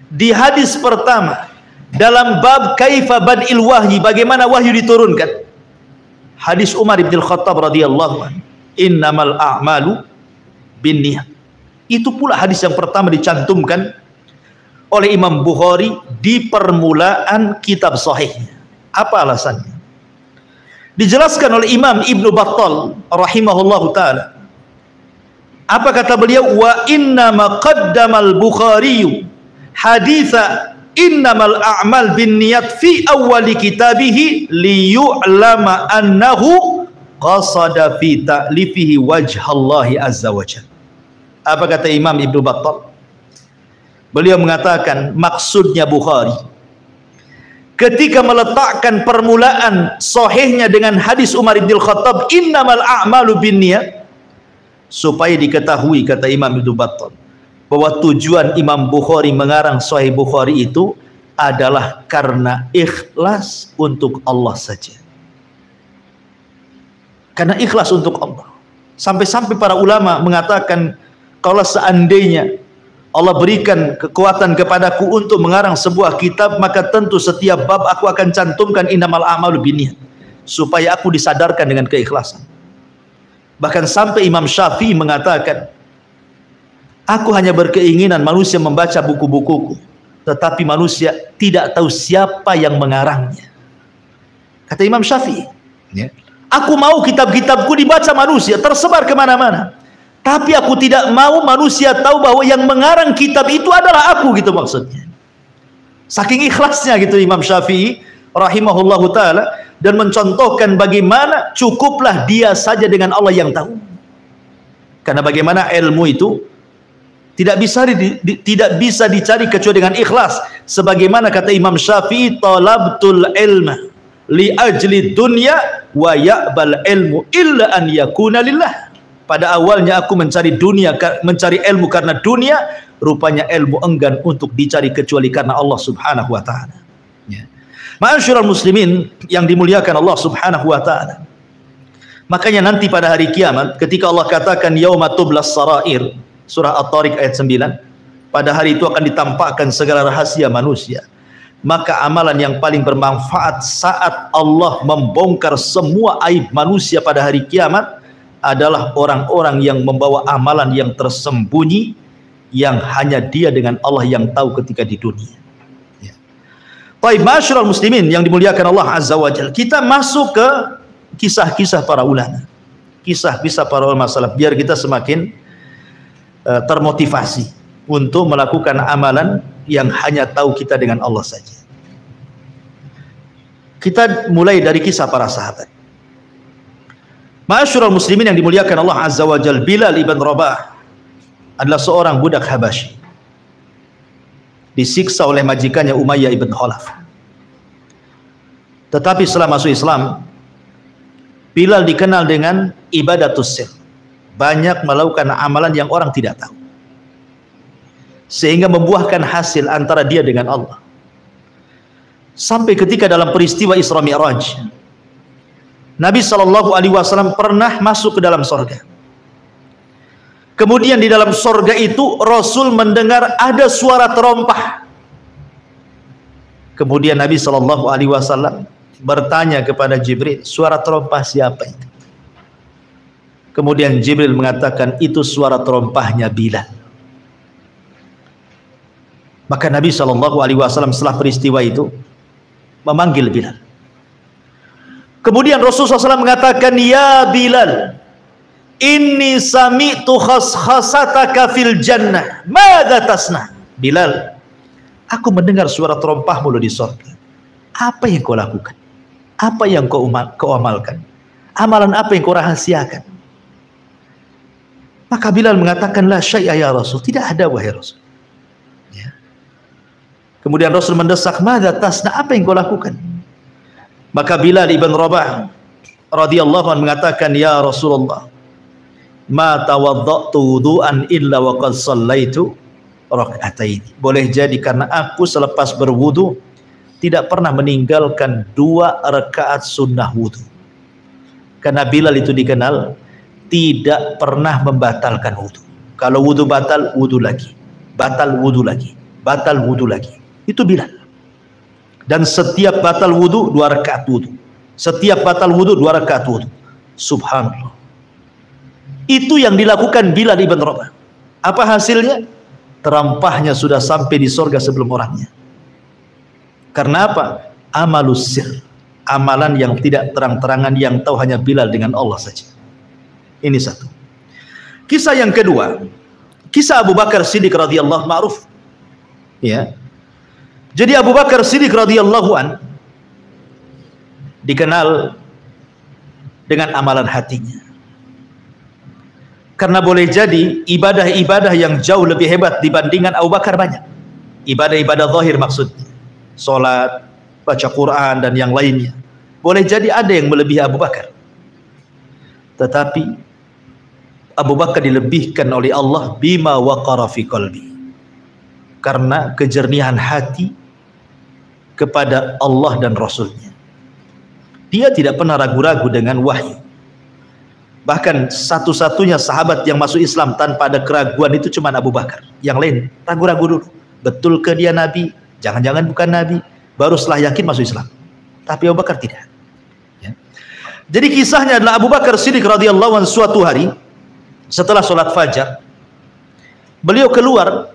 di hadis pertama dalam bab kaifa bad'il wahyi, bagaimana wahyu diturunkan, hadis Umar bin Khattab radhiyallahu anhu, innamal a'malu binniyat. Itu pula hadis yang pertama dicantumkan oleh Imam Bukhari di permulaan kitab sahihnya. Apa alasannya? Dijelaskan oleh Imam Ibnu Battal rahimahullahu taala. Apa kata beliau? Wa inna ma qaddamal Bukhari haditha innamal a'mal binniyat fi awwali kitabihi liyu'lama annahu qasada fi ta'lifihi wajhallahi azza wajalla. Apa kata Imam Ibnu Battal? Beliau mengatakan maksudnya Bukhari ketika meletakkan permulaan sahihnya dengan hadis Umar bin Khattab innamal a'malu binniyat, supaya diketahui, kata Imam Ibnu Battal, bahwa tujuan Imam Bukhari mengarang Sahih Bukhari itu adalah karena ikhlas untuk Allah saja. Karena ikhlas untuk Allah. Sampai-sampai para ulama mengatakan, kalau seandainya Allah berikan kekuatan kepadaku untuk mengarang sebuah kitab, maka tentu setiap bab aku akan cantumkan innamal a'malu binniyat, supaya aku disadarkan dengan keikhlasan. Bahkan sampai Imam Syafi'i mengatakan, aku hanya berkeinginan manusia membaca buku-bukuku, tetapi manusia tidak tahu siapa yang mengarangnya. Kata Imam Syafi'i, aku mau kitab-kitabku dibaca manusia, tersebar kemana-mana, tapi aku tidak mau manusia tahu bahwa yang mengarang kitab itu adalah aku, gitu maksudnya. Saking ikhlasnya gitu Imam Syafi'i rahimahullahu ta'ala, dan mencontohkan bagaimana cukuplah dia saja dengan Allah yang tahu. Karena bagaimana ilmu itu tidak bisa dicari kecuali dengan ikhlas. Sebagaimana kata Imam Syafi'i, talabtul ilma li ajli dunya wa ya'bal ilmu illa an yakuna lillah. Pada awalnya aku mencari dunia, mencari ilmu karena dunia, rupanya ilmu enggan untuk dicari kecuali karena Allah Subhanahu wa taala. Ya. Ma'asyiral muslimin yang dimuliakan Allah Subhanahu wa taala. Makanya nanti pada hari kiamat ketika Allah katakan yauma tublas sarair, surah At-Tariq ayat 9, pada hari itu akan ditampakkan segala rahasia manusia. Maka amalan yang paling bermanfaat saat Allah membongkar semua aib manusia pada hari kiamat adalah orang-orang yang membawa amalan yang tersembunyi, yang hanya dia dengan Allah yang tahu ketika di dunia. Ya. Baik, ma'asyiral muslimin yang dimuliakan Allah Azza wa Jalla, kita masuk ke kisah-kisah para ulama, kisah-kisah para ulama salaf, biar kita semakin termotivasi untuk melakukan amalan yang hanya tahu kita dengan Allah saja. Kita mulai dari kisah para sahabat. Ma'asyiral muslimin yang dimuliakan Allah Azza wa Jalla, Bilal ibn Rabah adalah seorang budak Habasyi, disiksa oleh majikannya Umayyah ibn Khalaf. Tetapi setelah masuk Islam, Bilal dikenal dengan ibadatus sir, banyak melakukan amalan yang orang tidak tahu, sehingga membuahkan hasil antara dia dengan Allah. Sampai ketika dalam peristiwa Isra Mi'raj, Nabi SAW pernah masuk ke dalam sorga. Kemudian di dalam sorga itu Rasul mendengar ada suara terompah. Kemudian Nabi SAW bertanya kepada Jibril, suara terompah siapa itu? Kemudian Jibril mengatakan, itu suara terompahnya Bilal. Maka Nabi SAW setelah peristiwa itu memanggil Bilal. Kemudian Rasulullah SAW mengatakan, ya Bilal, inni sami'tu khaskhasataka fil jannah, madza tasna? Bilal, aku mendengar suara terompahmu di surga. Apa yang kau lakukan? Apa yang kau amalkan? Amalan apa yang kau rahasiakan? Maka Bilal mengatakan, la syai'a ya Rasul, tidak ada wahai Rasul. Ya. Kemudian Rasul mendesak, madza tasna? Apa yang kau lakukan? Maka Bilal ibn Rabah radhiyallahu anhu mengatakan, ya Rasulullah, ma tawaddatu wudu'an illa wa qad shallaitu rak'atain. Boleh jadi karena aku selepas berwudu tidak pernah meninggalkan 2 rakaat sunnah wudu. Karena Bilal itu dikenal tidak pernah membatalkan wudu. Kalau wudu batal, wudu lagi, batal wudu lagi, batal wudu lagi. Itu Bilal. Dan setiap batal wudu 2 rakaat wudu. Setiap batal wudu 2 rakaat wudu. Subhanallah. Itu yang dilakukan Bilal ibn Rabah. Apa hasilnya? Terampahnya sudah sampai di surga sebelum orangnya. Karena apa? Amalus sir, amalan yang tidak terang-terangan, yang tahu hanya Bilal dengan Allah saja. Ini satu. Kisah yang kedua, kisah Abu Bakar Siddiq radhiyallahu ma'ruf. Ya. Jadi Abu Bakar Siddiq radhiyallahu an dikenal dengan amalan hatinya. Karena boleh jadi ibadah-ibadah yang jauh lebih hebat dibandingkan Abu Bakar banyak. Ibadah-ibadah zahir maksudnya. Salat, baca Quran dan yang lainnya. Boleh jadi ada yang melebihi Abu Bakar. Tetapi Abu Bakar dilebihkan oleh Allah bima waqara fi qalbi, karena kejernihan hati kepada Allah dan Rasulnya. Dia tidak pernah ragu-ragu dengan wahyu. Bahkan satu-satunya sahabat yang masuk Islam tanpa ada keraguan itu cuma Abu Bakar. Yang lain ragu-ragu dulu, betul ke dia Nabi, jangan-jangan bukan Nabi, baru setelah yakin masuk Islam. Tapi Abu Bakar tidak. Ya. Jadi kisahnya adalah Abu Bakar Siddiq radhiyallahu anhu suatu hari setelah sholat fajar, beliau keluar,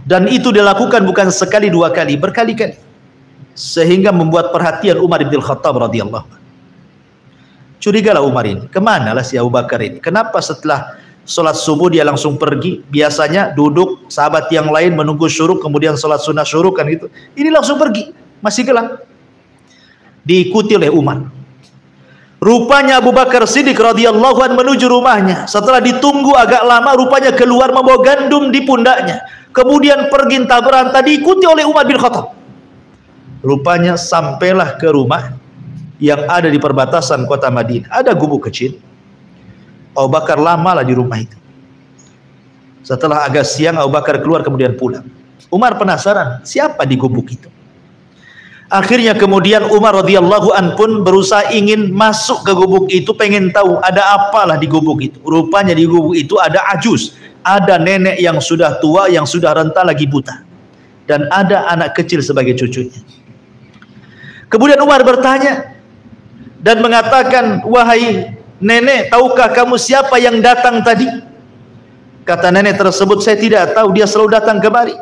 dan itu dilakukan bukan sekali dua kali, berkali-kali, sehingga membuat perhatian Umar bin Khattab radhiyallahu anhu. Curigalah Umar ini, kemana lah si Abu Bakar ini? Kenapa setelah sholat subuh dia langsung pergi? Biasanya duduk, sahabat yang lain menunggu syuruk, kemudian sholat sunnah syuruk kan gitu. Ini langsung pergi, masih gelap. Diikuti oleh Umar. Rupanya Abu Bakar Siddiq radhiyallahu anhu menuju rumahnya. Setelah ditunggu agak lama, rupanya keluar membawa gandum di pundaknya. Kemudian pergi entah berantah, diikuti oleh Umar bin Khattab. Rupanya sampailah ke rumah yang ada di perbatasan kota Madinah. Ada gubuk kecil. Abu Bakar lamalah di rumah itu. Setelah agak siang, Abu Bakar keluar kemudian pulang. Umar penasaran, siapa di gubuk itu? Akhirnya kemudian Umar radhiyallahu an pun berusaha ingin masuk ke gubuk itu, pengen tahu ada apalah di gubuk itu. Rupanya di gubuk itu ada ajuz, ada nenek yang sudah tua, yang sudah renta lagi buta, dan ada anak kecil sebagai cucunya. Kemudian Umar bertanya dan mengatakan, wahai nenek, tahukah kamu siapa yang datang tadi? Kata nenek tersebut, saya tidak tahu, dia selalu datang kemari,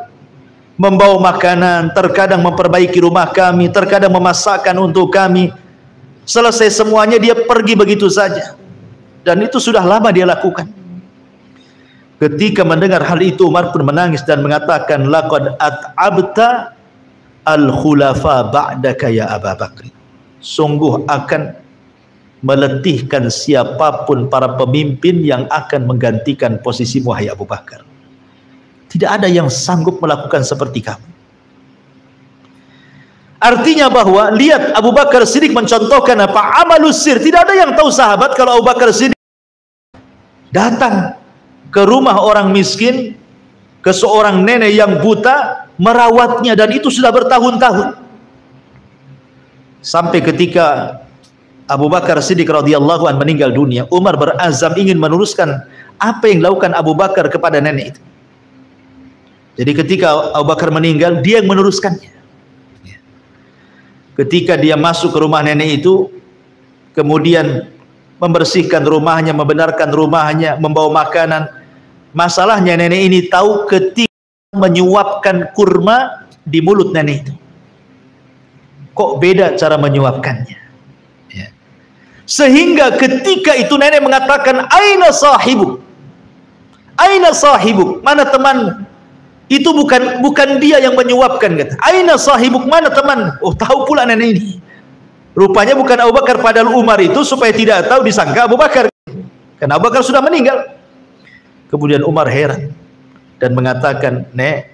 membawa makanan, terkadang memperbaiki rumah kami, terkadang memasakkan untuk kami. Selesai semuanya dia pergi begitu saja, dan itu sudah lama dia lakukan. Ketika mendengar hal itu, Umar pun menangis dan mengatakan, laqad at'abta al-khulafa ba'daka ya Abu Bakr. Sungguh akan meletihkan siapapun para pemimpin yang akan menggantikan posisimu, wahai Abu Bakar. Tidak ada yang sanggup melakukan seperti kamu. Artinya bahwa lihat Abu Bakar Siddiq mencontohkan apa? Amalus sir. Tidak ada yang tahu sahabat kalau Abu Bakar Siddiq datang ke rumah orang miskin, ke seorang nenek yang buta, merawatnya, dan itu sudah bertahun-tahun. Sampai ketika Abu Bakar Siddiq radhiyallahu anhu meninggal dunia, Umar berazam ingin meneruskan apa yang dilakukan Abu Bakar kepada nenek itu. Jadi ketika Abu Bakar meninggal, dia yang meneruskannya. Ketika dia masuk ke rumah nenek itu, kemudian membersihkan rumahnya, membenarkan rumahnya, membawa makanan. Masalahnya nenek ini tahu ketika menyuapkan kurma di mulut nenek itu, kok beda cara menyuapkannya. Sehingga ketika itu nenek mengatakan, aina sahibuk, aina sahibuk, mana teman? Itu bukan dia yang menyuapkan, kata. Aina sahibuk, mana teman? Oh, tahu pula nenek ini. Rupanya bukan Abu Bakar, padahal Umar itu supaya tidak tahu disangka Abu Bakar, karena Abu Bakar sudah meninggal. Kemudian Umar heran dan mengatakan, nek,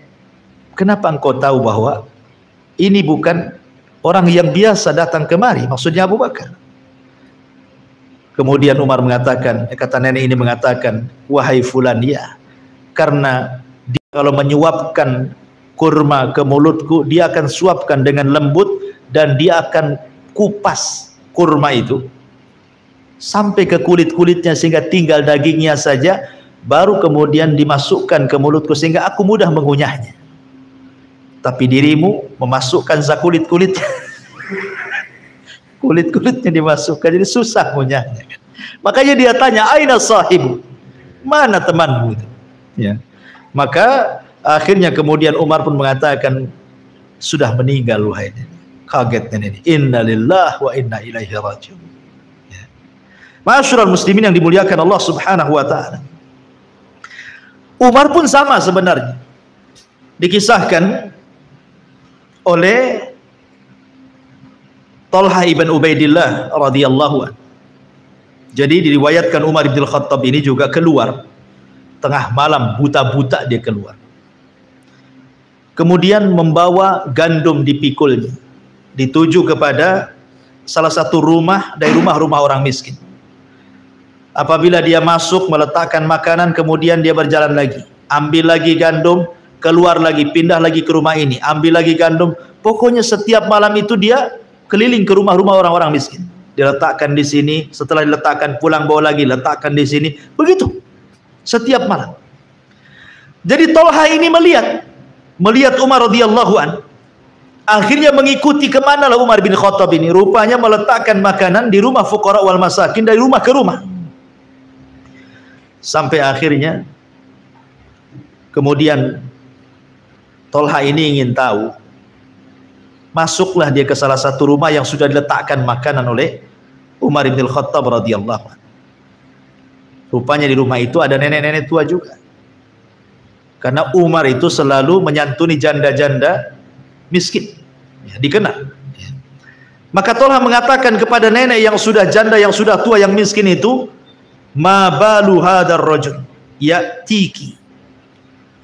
kenapa engkau tahu bahwa ini bukan orang yang biasa datang kemari, maksudnya Abu Bakar? Kemudian Umar mengatakan, kata nenek ini mengatakan, wahai fulan, ya, karena dia kalau menyuapkan kurma ke mulutku, dia akan suapkan dengan lembut, dan dia akan kupas kurma itu sampai ke kulit-kulitnya sehingga tinggal dagingnya saja, baru kemudian dimasukkan ke mulutku sehingga aku mudah mengunyahnya. Tapi dirimu memasukkan kulit-kulitnya, kulit-kulitnya dimasukkan, jadi susah ngunyahnya. Makanya dia tanya, aina sahibu, mana temanmu itu? Ya. Maka akhirnya kemudian Umar pun mengatakan, sudah meninggal wahai nenek. Kagetnya nenek, inna lillahi wa inna ilaihi raji'un. Ya. Ma'asyiral muslimin yang dimuliakan Allah Subhanahu wa taala. Umar pun sama sebenarnya. Dikisahkan oleh Talha ibn Ubaidillah radhiyallahu anhu. Jadi diriwayatkan Umar bin Khattab ini juga keluar tengah malam, buta-buta dia keluar. Kemudian membawa gandum dipikulnya, dituju kepada salah satu rumah dari rumah-rumah orang miskin. Apabila dia masuk meletakkan makanan, kemudian dia berjalan lagi, ambil lagi gandum, keluar lagi, pindah lagi ke rumah ini, ambil lagi gandum. Pokoknya setiap malam itu dia keliling ke rumah-rumah orang-orang miskin. Diletakkan di sini, setelah diletakkan pulang bawa lagi, letakkan di sini. Begitu setiap malam. Jadi Tolha ini melihat Umar radhiyallahu an, akhirnya mengikuti kemana lah Umar bin Khattab ini. Rupanya meletakkan makanan di rumah fuqara wal masakin, dari rumah ke rumah. Sampai akhirnya kemudian Tolha ini ingin tahu. Masuklah dia ke salah satu rumah yang sudah diletakkan makanan oleh Umar bin Khattab radhiyallahu anhu. Rupanya di rumah itu ada nenek-nenek tua juga. Karena Umar itu selalu menyantuni janda-janda miskin, ya, dikenal. Ya. Maka Tolha mengatakan kepada nenek yang sudah janda, yang sudah tua, yang miskin itu, ma balu hadar rajul ya'tiki.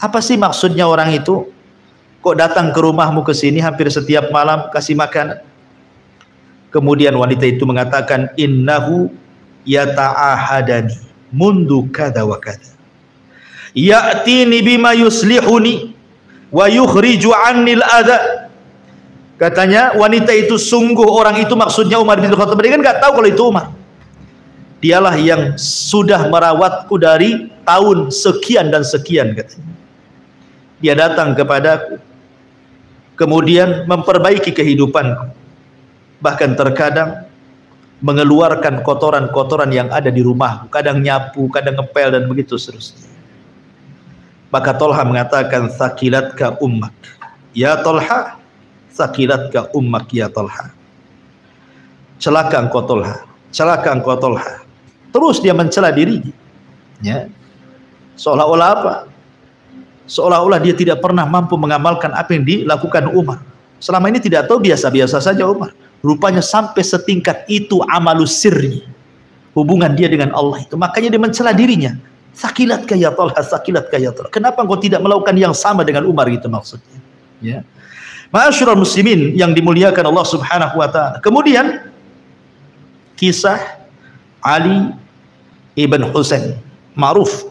Apa sih maksudnya orang itu? Kok datang ke rumahmu ke sini hampir setiap malam kasih makan? Kemudian wanita itu mengatakan, innahu yata'ahadani mundu kada wa kada. Ya'tini bima yuslihuni wa yukhriju 'annil adha. Katanya wanita itu, sungguh orang itu maksudnya Umar bin Khattab. Dia kan enggak tahu kalau itu Umar. Dialah yang sudah merawatku dari tahun sekian dan sekian, katanya. Dia datang kepadaku, kemudian memperbaiki kehidupanku. Bahkan terkadang mengeluarkan kotoran-kotoran yang ada di rumahku, kadang nyapu, kadang ngepel dan begitu seterusnya. Maka Tolha mengatakan, sakilatka ummak ya Tolha, sakilatka ummak ya Tolha. Celaka engkau Tolha, celaka engkau Tolha. Terus dia mencela dirinya, ya. Seolah-olah apa? Seolah-olah dia tidak pernah mampu mengamalkan apa yang dilakukan Umar. Selama ini tidak tahu, biasa-biasa saja Umar. Rupanya sampai setingkat itu amalus sirri, hubungan dia dengan Allah itu. Makanya dia mencela dirinya. Sakilatka ya Tolha, sakilatka ya Tolha. Kenapa engkau tidak melakukan yang sama dengan Umar, gitu maksudnya. Ya. Ma'asyiral muslimin yang dimuliakan Allah Subhanahu wa taala. Kemudian kisah Ali ibn Husain, ma'ruf,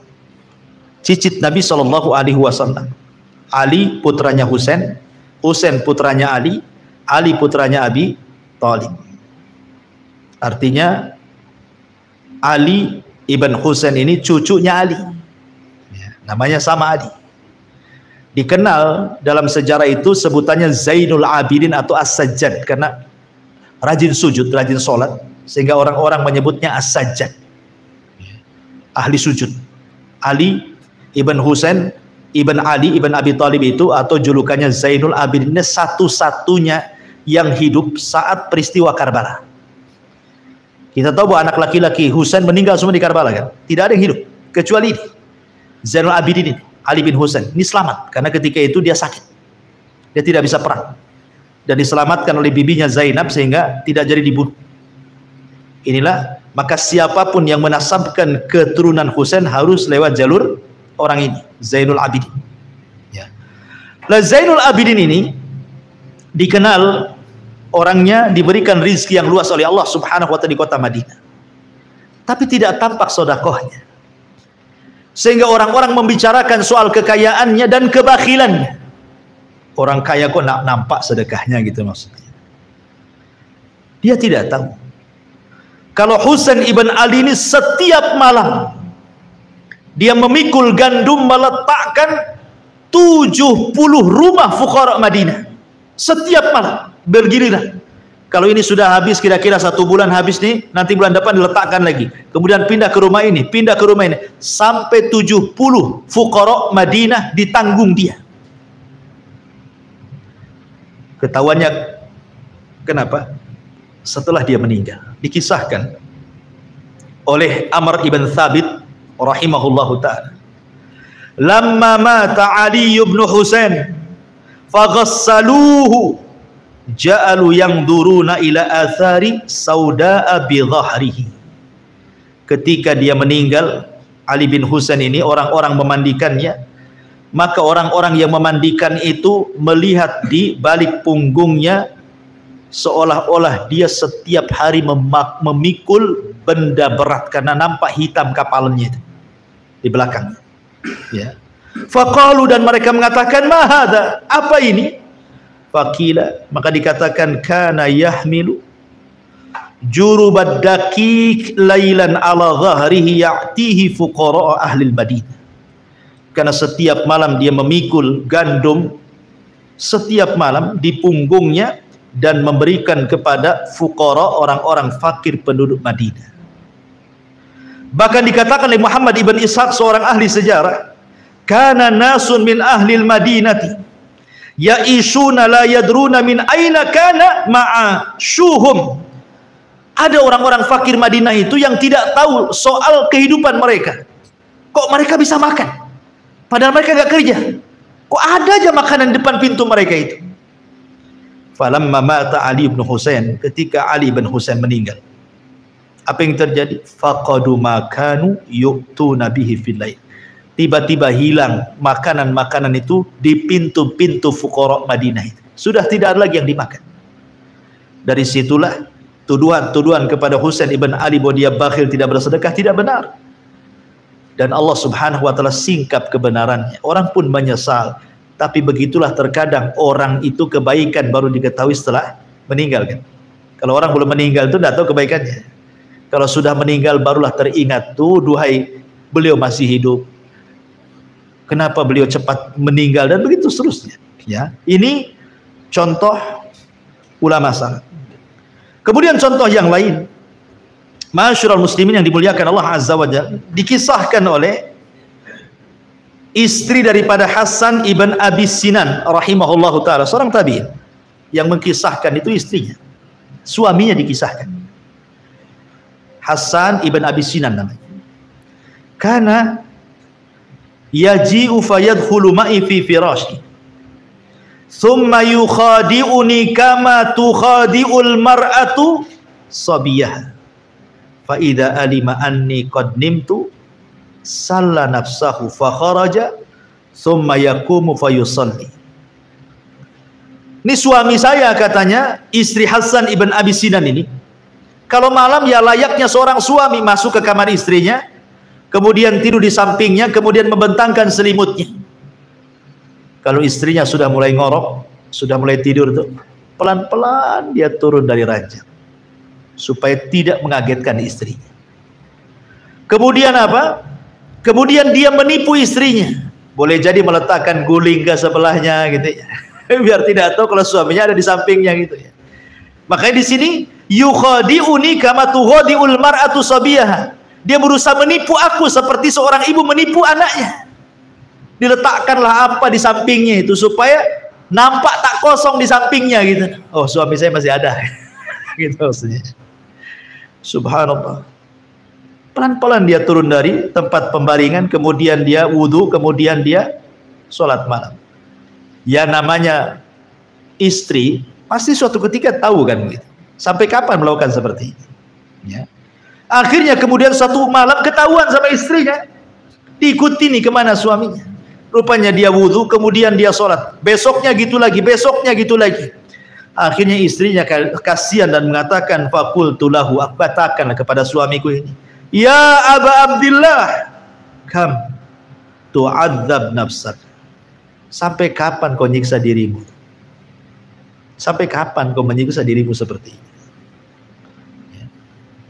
cicit Nabi sallallahu alaihi wasallam. Ali putranya Husain, Husain putranya Ali, Ali putranya Abi Thalib. Artinya Ali Ibn Husain ini cucunya Ali, ya, namanya sama Ali. Dikenal dalam sejarah itu sebutannya Zainul Abidin atau As-Sajjad, karena rajin sujud, rajin sholat, sehingga orang-orang menyebutnya As-Sajjad, ahli sujud. Ali Ibn Husain Ibn Ali Ibn Abi Thalib itu, atau julukannya Zainul Abidin, satu-satunya yang hidup saat peristiwa Karbala. Kita tahu bahwa anak laki-laki Husain meninggal semua di Karbala, kan? Tidak ada yang hidup kecuali ini, Zainul Abidin ini, Ali bin Husain. Ini selamat karena ketika itu dia sakit, dia tidak bisa perang, dan diselamatkan oleh bibinya Zainab sehingga tidak jadi dibunuh. Inilah, maka siapapun yang menasabkan keturunan Husain harus lewat jalur orang ini, Zainul Abidin. Ya. Lah Zainul Abidin ini dikenal orangnya diberikan rizki yang luas oleh Allah Subhanahu wa ta'ala di kota Madinah, tapi tidak tampak sedekahnya, sehingga orang-orang membicarakan soal kekayaannya dan kebakhilannya. Orang kaya kok nak nampak sedekahnya, gitu maksudnya. Dia tidak tahu kalau Husain ibn Ali ini setiap malam dia memikul gandum meletakkan 70 rumah fuqara Madinah. Setiap malam bergiliran. Kalau ini sudah habis, kira-kira 1 bulan habis nih, nanti bulan depan diletakkan lagi, kemudian pindah ke rumah ini, pindah ke rumah ini, sampai 70 fuqara Madinah ditanggung dia. Ketahuannya kenapa? Setelah dia meninggal, dikisahkan oleh Amr ibn Thabit rahimahullahu ta'ala, lamma mata Ali ibn Husain faghassaluhu ja'alu yangduruna ila athari sauda'a bi dhahrihi. Ketika dia meninggal, Ali bin Husain ini, orang-orang memandikannya, maka orang-orang yang memandikan itu melihat di balik punggungnya seolah-olah dia setiap hari memikul benda berat karena nampak hitam kapalnya itu di belakang. Ya. Faqalu, dan mereka mengatakan, ma hadza, apa ini? Faqila, maka dikatakan, kana yahmilu jurubad daqiq lailan ala dhahrihi ya'tihi fuqara ahli al-Madinah. Karena setiap malam dia memikul gandum setiap malam di punggungnya dan memberikan kepada fuqara, orang-orang fakir penduduk Madinah. Bahkan dikatakan oleh Muhammad ibn Ishaq, seorang ahli sejarah, kana nasun min ahli al-Madinati ya'ishuna la yadruna min aina kana ma'ashuhum. Ada orang-orang fakir Madinah itu yang tidak tahu soal kehidupan mereka. Kok mereka bisa makan padahal mereka gak kerja? Kok ada aja makanan depan pintu mereka itu? Falamma mata Ali bin Husain, ketika Ali bin Husain meninggal, apa yang terjadi? Faqadu makanu yu'tuna bihi fil lail. Tiba-tiba hilang makanan-makanan itu di pintu-pintu fuqara Madinah itu. Sudah tidak ada lagi yang dimakan. Dari situlah tuduhan-tuduhan kepada Husain ibn Ali bahwa dia bakhil, tidak bersedekah, tidak benar. Dan Allah Subhanahu wa taala singkap kebenarannya. Orang pun menyesal. Tapi begitulah terkadang orang itu kebaikan baru diketahui setelah meninggal kan. Kalau orang belum meninggal itu tidak tahu kebaikannya. Kalau sudah meninggal barulah teringat, tuh duhai beliau masih hidup, kenapa beliau cepat meninggal, dan begitu seterusnya. Ya, ini contoh ulama salaf. Kemudian contoh yang lain, Ma'asyiral muslimin yang dimuliakan Allah Azza wa Jalla, dikisahkan oleh istri daripada Hasan ibn Abi Sinan rahimahullahu taala, seorang tabi'in, yang mengkisahkan itu istrinya, suaminya dikisahkan. Hasan ibn Abi Sinan namanya. Kana yaji'u fayadkhulu ma'i fi firashi thumma yukhadi'uni kama tukhadi'ul mar'atu sabiyaha fa idza alima anni qad nimtu salla nafsahu fa kharaja thumma yaqumu fa yusalli. Ini suami saya, katanya istri Hasan ibn Abi Sinan ini, kalau malam ya layaknya seorang suami, masuk ke kamar istrinya, kemudian tidur di sampingnya, kemudian membentangkan selimutnya. Kalau istrinya sudah mulai ngorok, sudah mulai tidur tuh, pelan-pelan dia turun dari ranjang supaya tidak mengagetkan istrinya. Kemudian apa? Kemudian dia menipu istrinya. Boleh jadi meletakkan guling ke sebelahnya gitu ya. Biar tidak tahu kalau suaminya ada di sampingnya gitu ya. Makanya di sini yukhadi'uni kama tukhadi'ul mar'atu sabiyaha. Dia berusaha menipu aku seperti seorang ibu menipu anaknya. Diletakkanlah apa di sampingnya itu supaya nampak tak kosong di sampingnya gitu. Oh, suami saya masih ada. Gitu maksudnya. Subhanallah. Pelan-pelan dia turun dari tempat pembaringan, kemudian dia wudhu, kemudian dia sholat malam. Ya namanya istri pasti suatu ketika tahu kan gitu. Sampai kapan melakukan seperti ini? Ya. Akhirnya kemudian satu malam ketahuan sama istrinya, diikuti nih kemana suaminya. Rupanya dia wudhu, kemudian dia sholat. Besoknya gitu lagi, besoknya gitu lagi. Akhirnya istrinya kasihan dan mengatakan, faqultu lahu, aku katakan kepada suamiku ini, ya Aba Abdillah, kam tu'adzab nafsak. Sampai kapan kau nyiksa dirimu? Sampai kapan kau menyiksa dirimu seperti ini?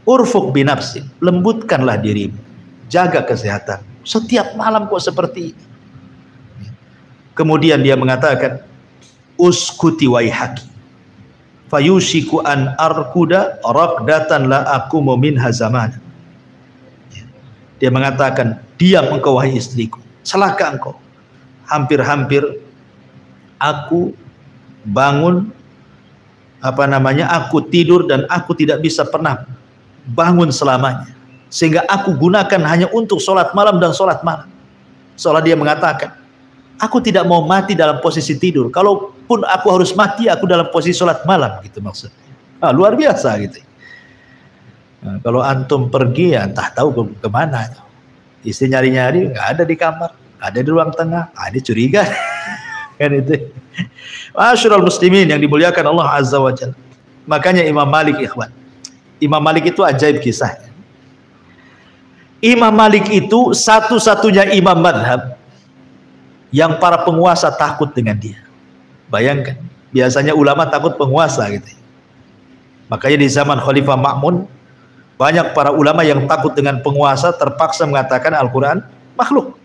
Urfuk binafsi, lembutkanlah dirimu, jaga kesehatan. Setiap malam kok seperti ini. Kemudian dia mengatakan, uskuti waihaki, fayushiku an arkuda raqdatan la aqumu minha zaman. Dia mengatakan, diam engkau wahai istriku, celaka engkau. Hampir-hampir aku bangun, aku tidur dan aku tidak bisa pernah bangun selamanya, sehingga aku gunakan hanya untuk sholat malam dan sholat malam. Seolah dia mengatakan, aku tidak mau mati dalam posisi tidur, kalaupun aku harus mati, aku dalam posisi sholat malam, gitu maksudnya. Luar biasa gitu. Nah, kalau antum pergi ya entah tahu kemana. Istri nyari-nyari nggak ada di kamar, ada di ruang tengah, ada curiga. Kan itu. Ma'asyiral muslimin yang dimuliakan Allah Azza wa Jalla. Makanya Imam Malik, ikhwan, Imam Malik itu ajaib kisahnya. Imam Malik itu satu-satunya imam madhab yang para penguasa takut dengan dia. Bayangkan, biasanya ulama takut penguasa gitu. Makanya di zaman Khalifah Ma'mun, banyak para ulama yang takut dengan penguasa terpaksa mengatakan Al-Quran makhluk.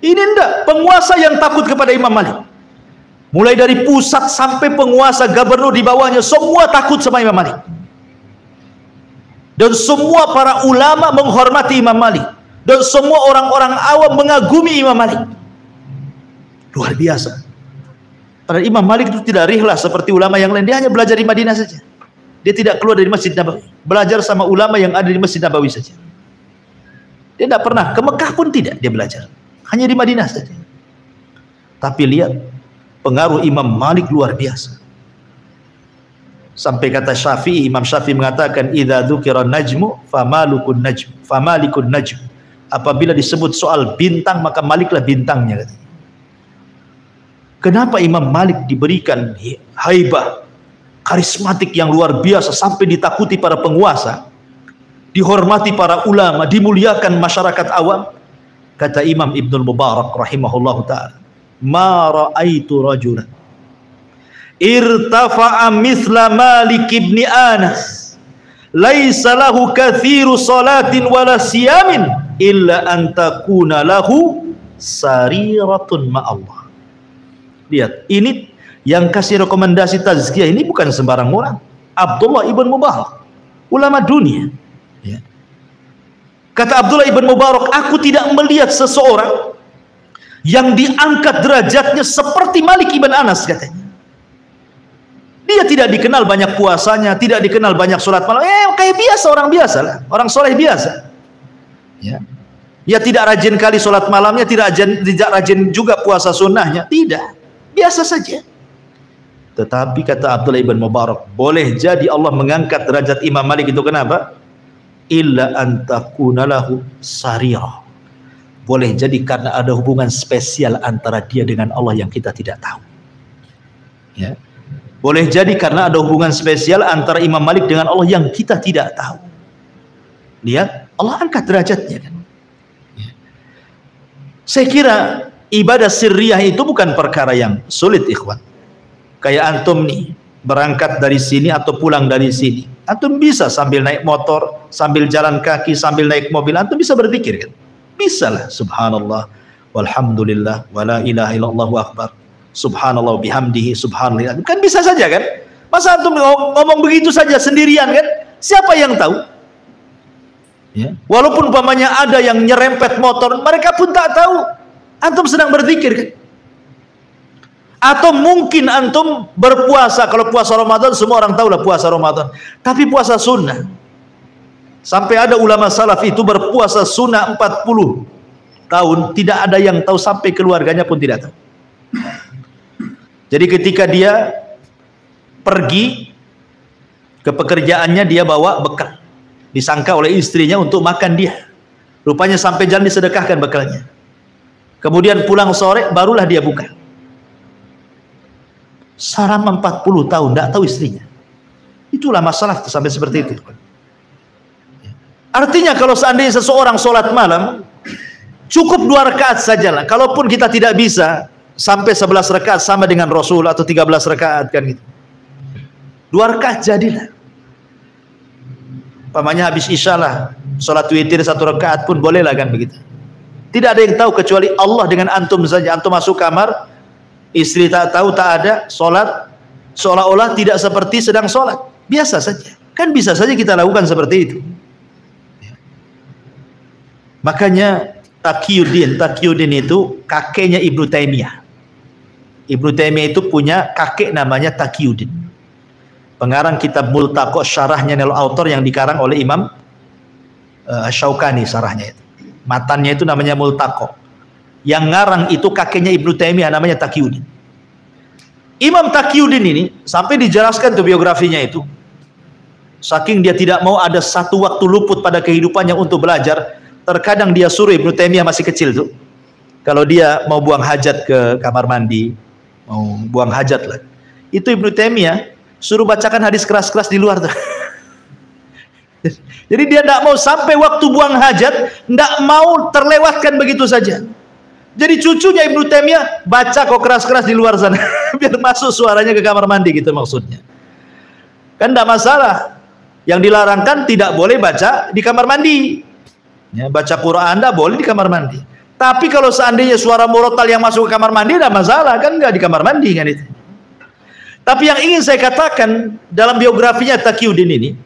Ini enggak, penguasa yang takut kepada Imam Malik. Mulai dari pusat sampai penguasa, gubernur di bawahnya, semua takut sama Imam Malik. Dan semua para ulama menghormati Imam Malik. Dan semua orang-orang awam mengagumi Imam Malik. Luar biasa. Padahal Imam Malik itu tidak rihlah seperti ulama yang lain. Dia hanya belajar di Madinah saja. Dia tidak keluar dari Masjid Nabawi. Belajar sama ulama yang ada di Masjid Nabawi saja. Dia tidak pernah ke Mekah pun tidak dia belajar. Hanya di Madinah saja. Tapi lihat pengaruh Imam Malik luar biasa. Sampai kata Syafi'i, Imam Syafi'i mengatakan idza dzukira najmu famalikun najm. Apabila disebut soal bintang maka Maliklah bintangnya katanya. Kenapa Imam Malik diberikan haibah, karismatik yang luar biasa sampai ditakuti para penguasa, dihormati para ulama, dimuliakan masyarakat awam? Kata Imam Ibnul Mubarak rahimahullahu ta'ala, ma ra'aitu rajulan irtafa'a mithla Malik ibn Anas laisa lahu kathiru salatin wala siyamin illa an takuna lahu sariratun ma'allah. Lihat, ini yang kasih rekomendasi tazkiyah ini bukan sembarang orang. Abdullah ibn Mubarak, ulama dunia. Ya. Kata Abdullah ibn Mubarak, aku tidak melihat seseorang yang diangkat derajatnya seperti Malik ibn Anas katanya. Dia tidak dikenal banyak puasanya, tidak dikenal banyak sholat malam. Kayak biasa, orang biasa lah, orang soleh biasa. Ya. Ya tidak rajin kali sholat malamnya, tidak rajin juga puasa sunnahnya, tidak. Biasa saja. Tetapi kata Abdullah ibn Mubarak, boleh jadi Allah mengangkat derajat Imam Malik itu kenapa? Illa antakuna lahu sarira. Boleh jadi karena ada hubungan spesial antara dia dengan Allah yang kita tidak tahu. Ya. Boleh jadi karena ada hubungan spesial antara Imam Malik dengan Allah yang kita tidak tahu. Lihat, Allah angkat derajatnya kan. Ya. Saya kira ibadah sirriyah itu bukan perkara yang sulit, ikhwan. Kayak antum nih, berangkat dari sini atau pulang dari sini, antum bisa sambil naik motor, sambil jalan kaki, sambil naik mobil, antum bisa berzikir kan? Bisa lah, subhanallah walhamdulillah wala ilaha illallah akbar, subhanallah bihamdihi subhanallah. Kan bisa saja kan? Masa antum ngomong begitu saja sendirian kan? Siapa yang tahu? Ya. Walaupun umpamanya ada yang nyerempet motor, mereka pun tak tahu antum sedang berzikir kan? Atau mungkin antum berpuasa. Kalau puasa Ramadan semua orang tahu lah puasa Ramadan. Tapi puasa sunnah, sampai ada ulama salaf itu berpuasa sunnah 40 tahun, tidak ada yang tahu, sampai keluarganya pun tidak tahu. Jadi ketika dia pergi ke pekerjaannya, dia bawa bekal, disangka oleh istrinya untuk makan dia. Rupanya sampai jalan disedekahkan bekalnya. Kemudian pulang sore barulah dia buka. Selama 40 tahun tidak tahu istrinya. Itulah masalah sampai seperti itu. Artinya kalau seandainya seseorang sholat malam cukup 2 rakaat sajalah. Kalaupun kita tidak bisa sampai 11 rakaat sama dengan Rasul atau 13 rakaat kan gitu. 2 rakaat jadilah. Pamannya habis isya lah, sholat witir 1 rakaat pun boleh lah kan begitu. Tidak ada yang tahu kecuali Allah dengan antum saja. Antum masuk kamar, istri tak tahu, tak ada, sholat seolah-olah tidak seperti sedang sholat, biasa saja. Kan bisa saja kita lakukan seperti itu. Makanya Taqiyuddin itu kakeknya Ibnu Taimiyah. Ibnu Taimiyah itu punya kakek namanya Taqiyuddin, pengarang kitab Multaqo, syarahnya Nailul Autor yang dikarang oleh Imam Syaukani, syarahnya itu. Matannya itu namanya Multaqo. Yang ngarang itu kakeknya Ibnu Taimiyah namanya Taqiyuddin. Imam Taqiyuddin ini sampai dijelaskan tuh biografinya itu. Saking dia tidak mau ada satu waktu luput pada kehidupannya untuk belajar, terkadang dia suruh, Ibnu Taimiyah masih kecil tuh, kalau dia mau buang hajat ke kamar mandi, mau buang hajat lah, itu Ibnu Taimiyah suruh bacakan hadis keras-keras di luar tuh. Jadi dia tidak mau sampai waktu buang hajat, tidak mau terlewatkan begitu saja. Jadi cucunya Ibnu Taimiyah baca kok keras-keras di luar sana, biar masuk suaranya ke kamar mandi gitu maksudnya. Kan tidak masalah. Yang dilarangkan tidak boleh baca di kamar mandi. Ya, baca Quran Anda boleh di kamar mandi. Tapi kalau seandainya suara murotal yang masuk ke kamar mandi tidak masalah, kan nggak di kamar mandi kan itu. Tapi yang ingin saya katakan dalam biografinya Taqiyuddin ini,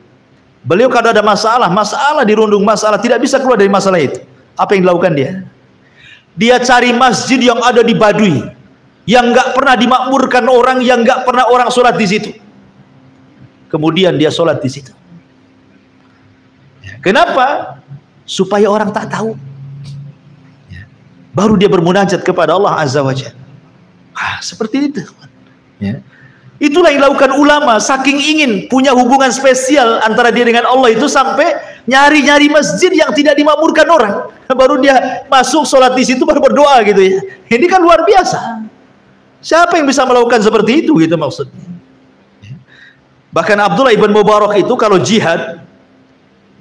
beliau kalau ada masalah dirundung masalah, tidak bisa keluar dari masalah itu. Apa yang dilakukan dia? Dia cari masjid yang ada di Baduy, yang nggak pernah dimakmurkan orang, yang nggak pernah orang sholat di situ. Kemudian dia sholat di situ. Kenapa? Supaya orang tak tahu. Baru dia bermunajat kepada Allah Azza wa Jalla. Seperti itu. Ya. Itulah yang dilakukan ulama, saking ingin punya hubungan spesial antara dia dengan Allah itu sampai nyari-nyari masjid yang tidak dimakmurkan orang. Baru dia masuk sholat di situ baru berdoa gitu ya. Ini kan luar biasa. Siapa yang bisa melakukan seperti itu gitu maksudnya. Bahkan Abdullah ibn Mubarak itu kalau jihad,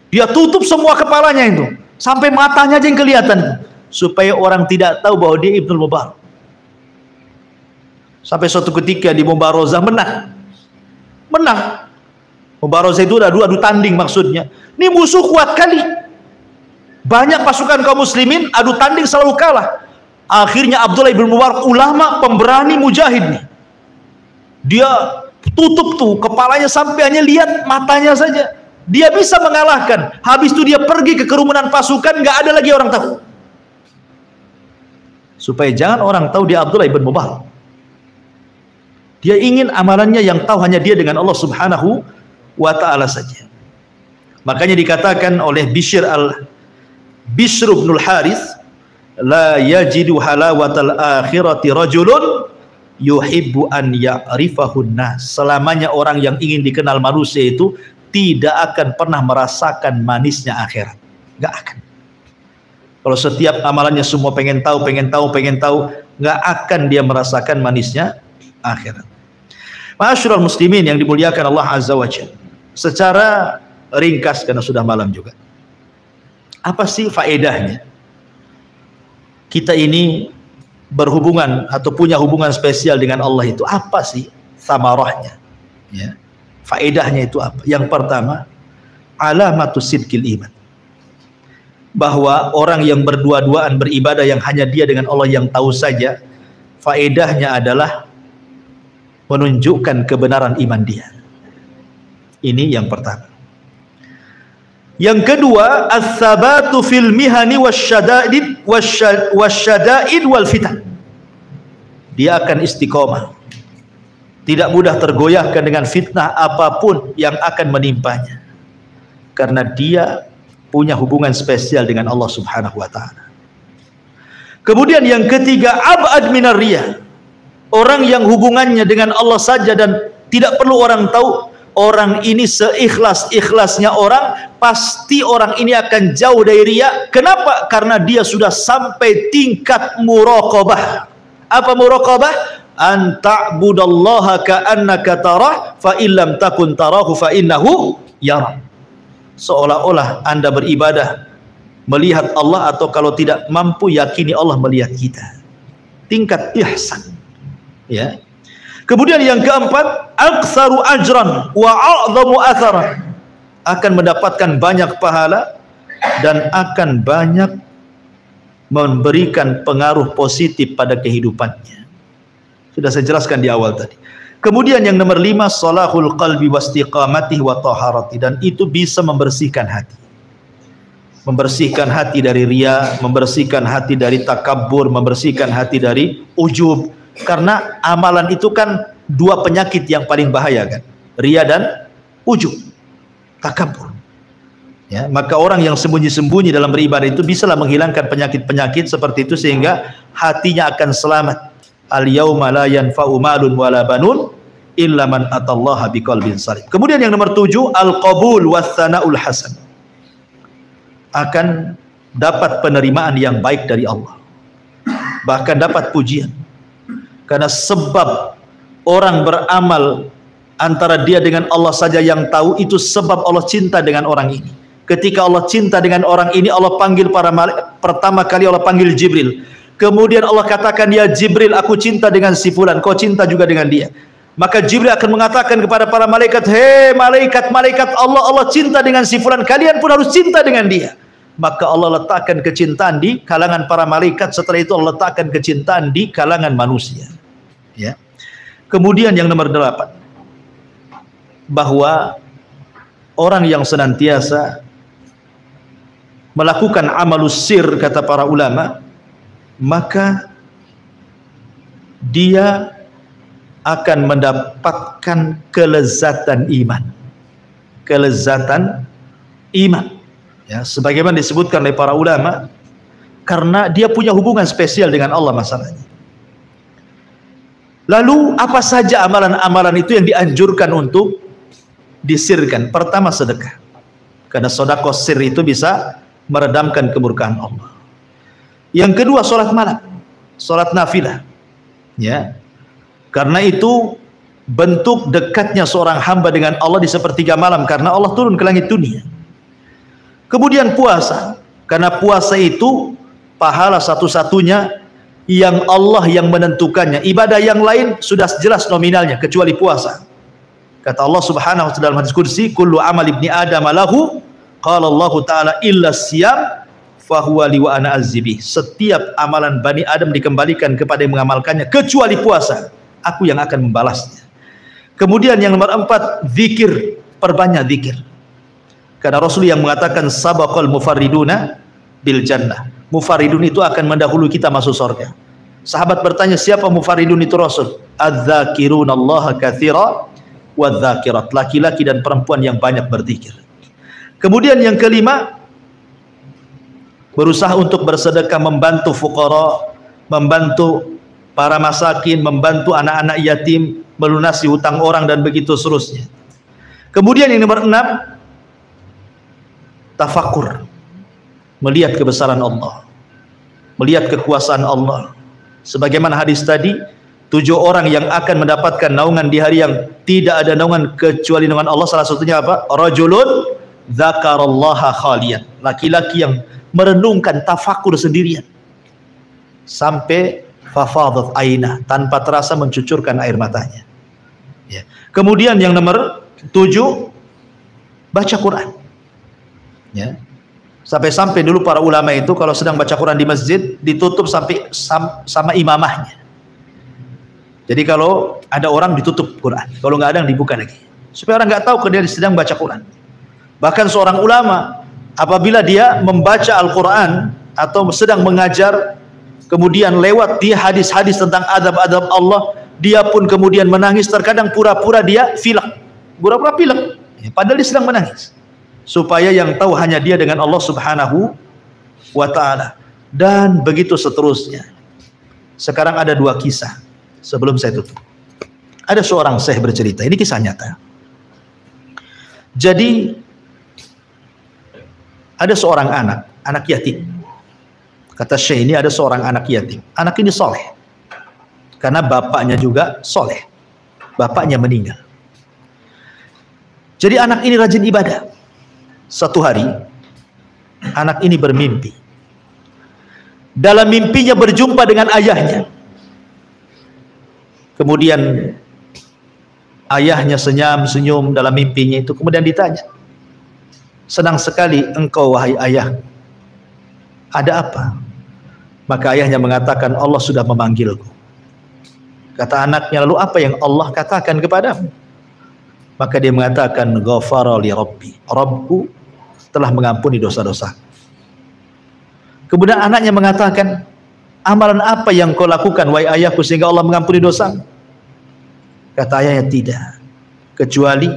dia tutup semua kepalanya itu, sampai matanya aja yang kelihatan, supaya orang tidak tahu bahwa dia Ibnu Mubarak. Sampai suatu ketika di Mubarozah menang. Mubarozah itu udah adu tanding maksudnya. Ini musuh kuat kali. Banyak pasukan kaum muslimin, adu tanding selalu kalah. Akhirnya Abdullah ibn Mubarak, ulama pemberani mujahid nih. Dia tutup tuh kepalanya sampai hanya lihat matanya saja. Dia bisa mengalahkan. Habis itu dia pergi ke kerumunan pasukan, nggak ada lagi orang tahu. Supaya jangan orang tahu dia Abdullah ibn Mubarak. Dia ingin amalannya yang tahu hanya dia dengan Allah Subhanahu wa ta'ala saja. Makanya dikatakan oleh Bishr bin Harith, la yajidu halawatal akhirati rajulun yuhibbu an ya'rifahun nas. Selamanya orang yang ingin dikenal manusia itu tidak akan pernah merasakan manisnya akhirat. Enggak akan. Kalau setiap amalannya semua pengen tahu, enggak akan dia merasakan manisnya akhirat. Ma'asyiral muslimin yang dimuliakan Allah Azza wa Jalla. Secara ringkas karena sudah malam juga. Apa sih faedahnya? Kita ini berhubungan atau punya hubungan spesial dengan Allah itu apa sih samarahnya? Ya. Faedahnya itu apa? Yang pertama, alamatus sidqil iman. Bahwa orang yang berdua-duaan beribadah yang hanya dia dengan Allah yang tahu saja, faedahnya adalah menunjukkan kebenaran iman dia. Ini yang pertama. Yang kedua, as-sabatu fil mihani wasyada'id wal fitan. Dia akan istiqomah. Tidak mudah tergoyahkan dengan fitnah apapun yang akan menimpanya. Karena dia punya hubungan spesial dengan Allah Subhanahu wa taala. Kemudian yang ketiga, ab'ad minar riyah. Orang yang hubungannya dengan Allah saja dan tidak perlu orang tahu, orang ini seikhlas-ikhlasnya orang, pasti orang ini akan jauh dari riya. Kenapa? Karena dia sudah sampai tingkat muraqabah. Apa muraqabah? An ta'budallaha ka'annaka tarah, fa illam takun tarahu fa innahu yara. Seolah-olah Anda beribadah melihat Allah, atau kalau tidak mampu yakini Allah melihat kita. Tingkat ihsan. Ya. Kemudian yang keempat, aktsaru ajran wa a'dhamu atharan. Akan mendapatkan banyak pahala dan akan banyak memberikan pengaruh positif pada kehidupannya. Sudah saya jelaskan di awal tadi. Kemudian yang nomor 5, salahul qalbi wastiqamatihi wa taharati, dan itu bisa membersihkan hati. Membersihkan hati dari riya, membersihkan hati dari takabbur, membersihkan hati dari ujub. Karena amalan itu kan dua penyakit yang paling bahaya kan, riya dan ujub, takabur. Ya, maka orang yang sembunyi-sembunyi dalam beribadah itu bisalah menghilangkan penyakit-penyakit seperti itu sehingga hatinya akan selamat. Al yauma la yanfa'u malun wala banun illa man atallaha biqalbin salim. Kemudian yang nomor 7, al qabul was sana'ul hasan. Akan dapat penerimaan yang baik dari Allah. Bahkan dapat pujian. Karena sebab orang beramal Antara dia dengan Allah saja yang tahu. Itu sebab Allah cinta dengan orang ini. Ketika Allah cinta dengan orang ini, Allah panggil pertama kali Allah panggil Jibril. Kemudian Allah katakan, ya Jibril, aku cinta dengan si fulan, kau cinta juga dengan dia. Maka Jibril akan mengatakan kepada para malaikat, hei malaikat-malaikat Allah, Allah cinta dengan si fulan, kalian pun harus cinta dengan dia. Maka Allah letakkan kecintaan di kalangan para malaikat. Setelah itu Allah letakkan kecintaan di kalangan manusia. Ya. Kemudian yang nomor 8, bahwa orang yang senantiasa melakukan amalus sir, kata para ulama, maka dia akan mendapatkan kelezatan iman. Kelezatan iman. Ya, sebagaimana disebutkan oleh para ulama, karena dia punya hubungan spesial dengan Allah masalahnya. Lalu apa saja amalan-amalan itu yang dianjurkan untuk disirkan? Pertama, sedekah. Karena sedekah sir itu bisa meredamkan kemurkaan Allah. Yang kedua, sholat malam, sholat nafilah. Ya, karena itu bentuk dekatnya seorang hamba dengan Allah di sepertiga malam, karena Allah turun ke langit dunia. Kemudian puasa, karena puasa itu pahala satu-satunya yang Allah yang menentukannya. Ibadah yang lain sudah jelas nominalnya kecuali puasa. Kata Allah Subhanahu wa ta'ala dalam hadis qudsi, kullu amal ibni adam lahu, qala Allah taala illa siyam fahuwa li wa ana azzibi. Setiap amalan Bani Adam dikembalikan kepada yang mengamalkannya kecuali puasa, aku yang akan membalasnya. Kemudian yang nomor 4, zikir, perbanyak zikir. Karena Rasul yang mengatakan sabaqal mufarriduna bil jannah. Mufarridun itu akan mendahului kita masuk surga. Sahabat bertanya, siapa mufarridun itu Rasul? Adz-dzakirunallaha katsira wadz-dzakirat. Laki-laki dan perempuan yang banyak berzikir. Kemudian yang kelima, berusaha untuk bersedekah, membantu fuqara, membantu para masakin, membantu anak-anak yatim, melunasi hutang orang, dan begitu seterusnya. Kemudian yang nomor 6, tafakur, melihat kebesaran Allah, melihat kekuasaan Allah. Sebagaimana hadis tadi, 7 orang yang akan mendapatkan naungan di hari yang tidak ada naungan kecuali naungan Allah. Salah satunya apa? Rajulun dzakarallaha khaliyan, laki-laki yang merenungkan, tafakur sendirian sampai fafadat aina, tanpa terasa mencucurkan air matanya. Ya. Kemudian yang nomor 7, baca Quran. Ya. Sampai-sampai dulu para ulama itu kalau sedang baca Quran di masjid ditutup sampai sama imamahnya. Jadi kalau ada orang ditutup Quran, kalau nggak ada yang dibuka lagi, supaya orang nggak tahu kalau dia sedang baca Quran. Bahkan seorang ulama apabila dia membaca Al-Quran atau sedang mengajar, kemudian lewat dia hadis-hadis tentang adab-adab Allah, dia pun kemudian menangis. Terkadang pura-pura dia pilek, pura-pura pilek, padahal dia sedang menangis, supaya yang tahu hanya dia dengan Allah Subhanahu wa ta'ala. Dan begitu seterusnya. Sekarang ada 2 kisah sebelum saya tutup. Ada seorang syekh bercerita, ini kisah nyata. Jadi ada seorang anak yatim. Kata syekh ini, ada seorang anak yatim. Anak ini soleh, karena bapaknya juga soleh. Bapaknya meninggal. Jadi anak ini rajin ibadah. Satu hari, anak ini bermimpi. Dalam mimpinya berjumpa dengan ayahnya. Kemudian ayahnya senyum-senyum dalam mimpinya itu. Kemudian ditanya, senang sekali engkau wahai ayah, ada apa? Maka ayahnya mengatakan, Allah sudah memanggilku. Kata anaknya, lalu apa yang Allah katakan kepadamu? Maka dia mengatakan, ghafara li rabbi, Rabbku telah mengampuni dosa-dosa. Kemudian anaknya mengatakan, amalan apa yang kau lakukan wahai ayahku sehingga Allah mengampuni dosa? Kata ayahnya, tidak, kecuali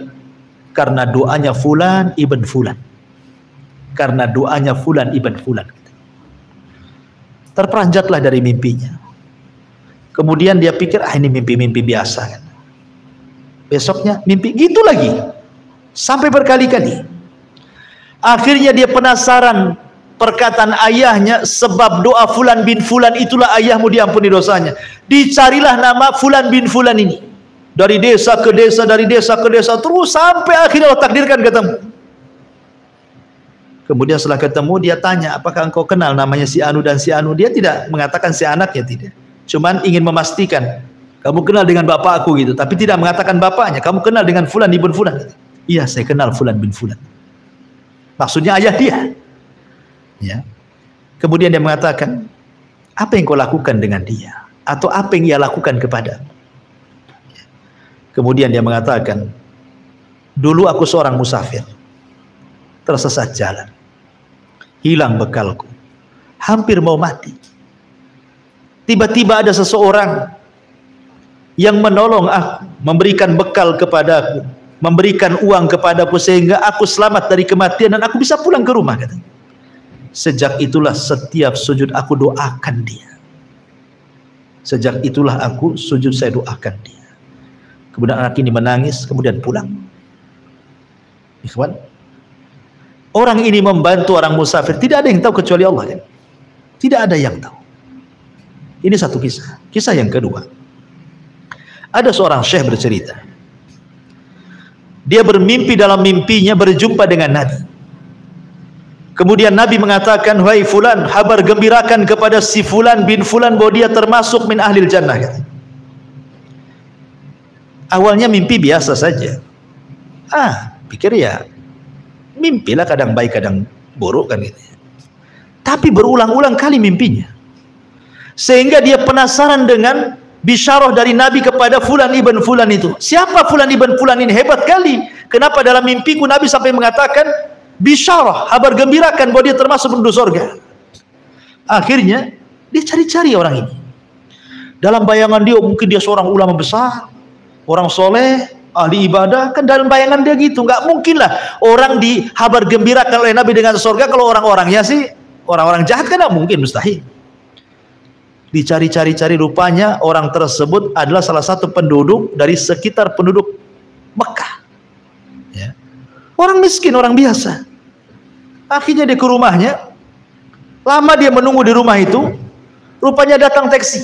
karena doanya fulan ibn fulan. Karena doanya fulan ibn fulan. Terperanjatlah dari mimpinya. Kemudian dia pikir, ini mimpi-mimpi biasa kan. Besoknya mimpi gitu lagi, sampai berkali-kali. Akhirnya dia penasaran perkataan ayahnya, sebab doa fulan bin fulan itulah ayahmu diampuni dosanya. Dicarilah nama fulan bin fulan ini. dari desa ke desa, dari desa ke desa, terus sampai akhirnya Allah takdirkan ketemu. Kemudian setelah ketemu dia tanya, apakah engkau kenal namanya si Anu dan si Anu? Dia tidak mengatakan si anaknya, tidak. Cuman ingin memastikan, kamu kenal dengan bapak aku gitu, tapi tidak mengatakan bapaknya. Kamu kenal dengan Fulan ibn Fulan? Iya, saya kenal Fulan bin Fulan. Maksudnya ayah dia. Ya. Kemudian dia mengatakan, apa yang kau lakukan dengan dia? Atau apa yang ia lakukan kepada? Kemudian dia mengatakan, dulu aku seorang musafir, tersesat jalan, hilang bekalku, hampir mau mati. Tiba-tiba ada seseorang yang menolong aku, memberikan bekal kepadaku, memberikan uang kepadaku sehingga aku selamat dari kematian dan aku bisa pulang ke rumah, katanya. Sejak itulah setiap sujud aku doakan dia. Sejak itulah aku sujud saya doakan dia. Kemudian anak ini menangis, kemudian pulang. Ikhwan, orang ini membantu orang musafir, tidak ada yang tahu kecuali Allah, kan? Tidak ada yang tahu. Ini satu kisah. Kisah yang kedua, ada seorang syekh bercerita. Dia bermimpi, dalam mimpinya berjumpa dengan Nabi. Kemudian Nabi mengatakan, wahai Fulan, kabar gembirakan kepada si Fulan bin Fulan bahwa dia termasuk min ahlil jannah. Awalnya mimpi biasa saja. Pikir ya mimpilah, kadang baik kadang buruk kan gitu. Tapi berulang-ulang kali mimpinya, sehingga dia penasaran dengan bisyarah dari Nabi kepada Fulan ibn Fulan itu. Siapa Fulan ibn Fulan ini? Hebat kali. Kenapa dalam mimpiku Nabi sampai mengatakan bisyarah, kabar gembirakan bahwa dia termasuk penduduk surga. Akhirnya dia cari-cari orang ini. Dalam bayangan dia mungkin dia seorang ulama besar, orang soleh, ahli ibadah, kan dalam bayangan dia gitu. Nggak mungkin lah orang dihabar gembirakan oleh Nabi dengan surga kalau orang-orangnya sih orang-orang jahat, kan nggak mungkin, mustahil. Dicari-cari-cari, rupanya orang tersebut adalah salah satu penduduk dari sekitar penduduk Mekah, ya. Orang miskin, orang biasa. Akhirnya dia ke rumahnya. Lama dia menunggu di rumah itu, rupanya datang taksi.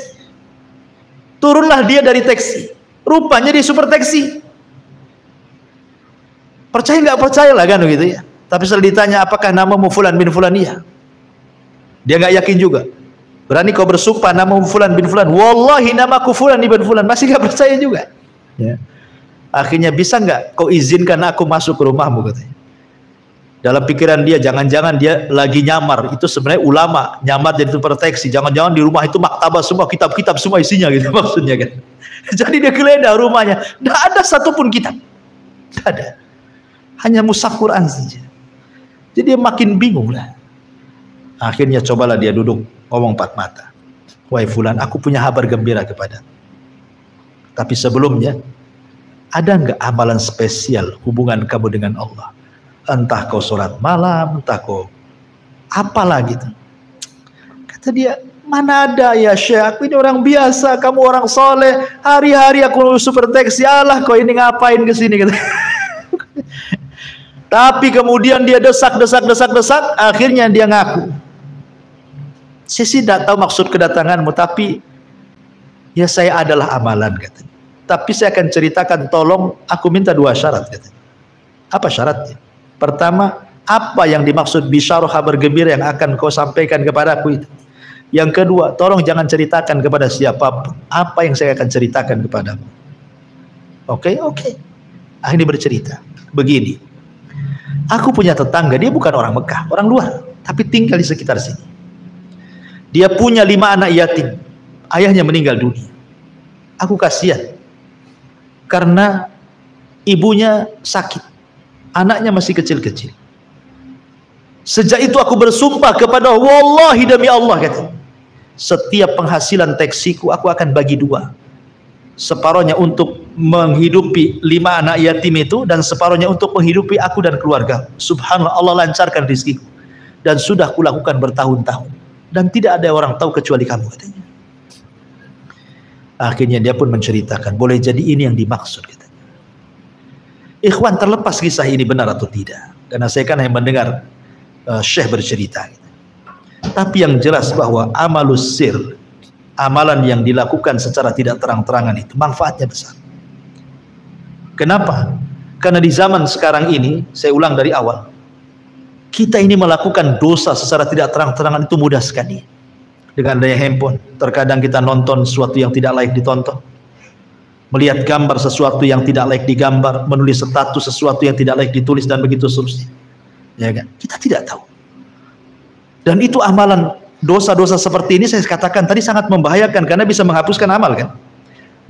Turunlah dia dari taksi, rupanya dia super taksi. Percaya nggak percaya lah kan gitu ya. Tapi setelah ditanya, apakah namamu Fulan bin Fulan? Iya. Dia nggak yakin juga. Berani kau bersumpah namamu Fulan bin Fulan? Wallahi namaku Fulan ibn Fulan. Masih nggak percaya juga. Ya. Akhirnya, bisa nggak kau izinkan aku masuk ke rumahmu, katanya. Dalam pikiran dia, jangan-jangan dia lagi nyamar. Itu sebenarnya ulama nyamar jadi super taksi. Jangan-jangan di rumah itu maktabah semua, kitab-kitab semua isinya gitu maksudnya kan. Jadi dia geledah rumahnya, tidak ada satupun kitab, tidak ada, hanya mushaf Quran saja. Jadi dia makin bingung lah. Akhirnya cobalah dia duduk, ngomong empat mata. Wahai Fulan, aku punya kabar gembira kepada. Tapi sebelumnya, ada nggak amalan spesial hubungan kamu dengan Allah? Entah kau sholat malam, entah kau apalah gitu. Kata dia, mana ada ya Syekh, aku ini orang biasa, kamu orang soleh, hari-hari aku super taksi, alah kau ini ngapain kesini gitu. Tapi kemudian dia desak, akhirnya dia ngaku, saya sih tidak tahu maksud kedatanganmu, tapi ya saya adalah amalan, katanya. Tapi saya akan ceritakan, tolong aku minta 2 syarat, katanya. Apa syaratnya? Pertama, apa yang dimaksud bisyarah, kabar gembira yang akan kau sampaikan kepadaku itu. Yang kedua, tolong jangan ceritakan kepada siapapun apa yang saya akan ceritakan kepadamu. Oke. Akhirnya bercerita begini, aku punya tetangga, dia bukan orang Mekah, orang luar, tapi tinggal di sekitar sini. Dia punya 5 anak yatim, ayahnya meninggal dunia. Aku kasihan karena ibunya sakit, anaknya masih kecil-kecil. Sejak itu aku bersumpah kepada wallahi demi Allah, katanya, setiap penghasilan taksiku aku akan bagi 2. Separuhnya untuk menghidupi 5 anak yatim itu, dan separuhnya untuk menghidupi aku dan keluarga. Subhanallah, Allah lancarkan rezekiku, dan sudah kulakukan bertahun-tahun, dan tidak ada orang tahu kecuali kamu, katanya. Akhirnya dia pun menceritakan, boleh jadi ini yang dimaksud, katanya. Ikhwan, terlepas kisah ini benar atau tidak, karena saya kan hanya mendengar Syekh bercerita, tapi yang jelas bahwa amalus sir, amalan yang dilakukan secara tidak terang-terangan itu manfaatnya besar. Kenapa? Karena di zaman sekarang ini, saya ulang dari awal, kita ini melakukan dosa secara tidak terang-terangan itu mudah sekali. Dengan daya handphone, terkadang kita nonton sesuatu yang tidak layak ditonton, melihat gambar sesuatu yang tidak layak digambar, menulis status sesuatu yang tidak layak ditulis, dan begitu seterusnya. Ya kan? Kita tidak tahu. Dan itu amalan, dosa-dosa seperti ini saya katakan tadi sangat membahayakan karena bisa menghapuskan amal kan.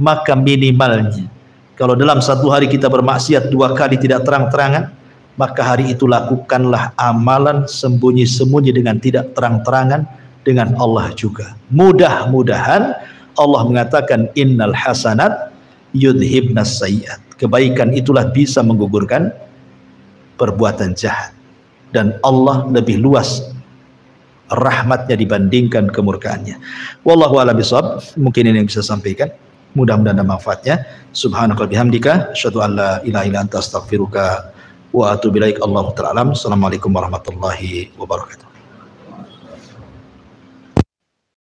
Maka minimalnya, kalau dalam satu hari kita bermaksiat 2 kali tidak terang-terangan, maka hari itu lakukanlah amalan sembunyi-sembunyi dengan tidak terang-terangan dengan Allah juga. Mudah-mudahan Allah mengatakan innal hasanat yudhibnas sayyiat. Kebaikan itulah bisa menggugurkan perbuatan jahat. Dan Allah lebih luas rahmatnya dibandingkan kemurkaannya. Wallahu a'lam bishawab. Mungkin ini yang bisa sampaikan. Mudah-mudahan ada manfaatnya. Subhanaka bihamdika asyhadu an la ilaha illa anta astaghfiruka wa atubu ilaik. Allahu ta'ala alam. Assalamualaikum warahmatullahi wabarakatuh.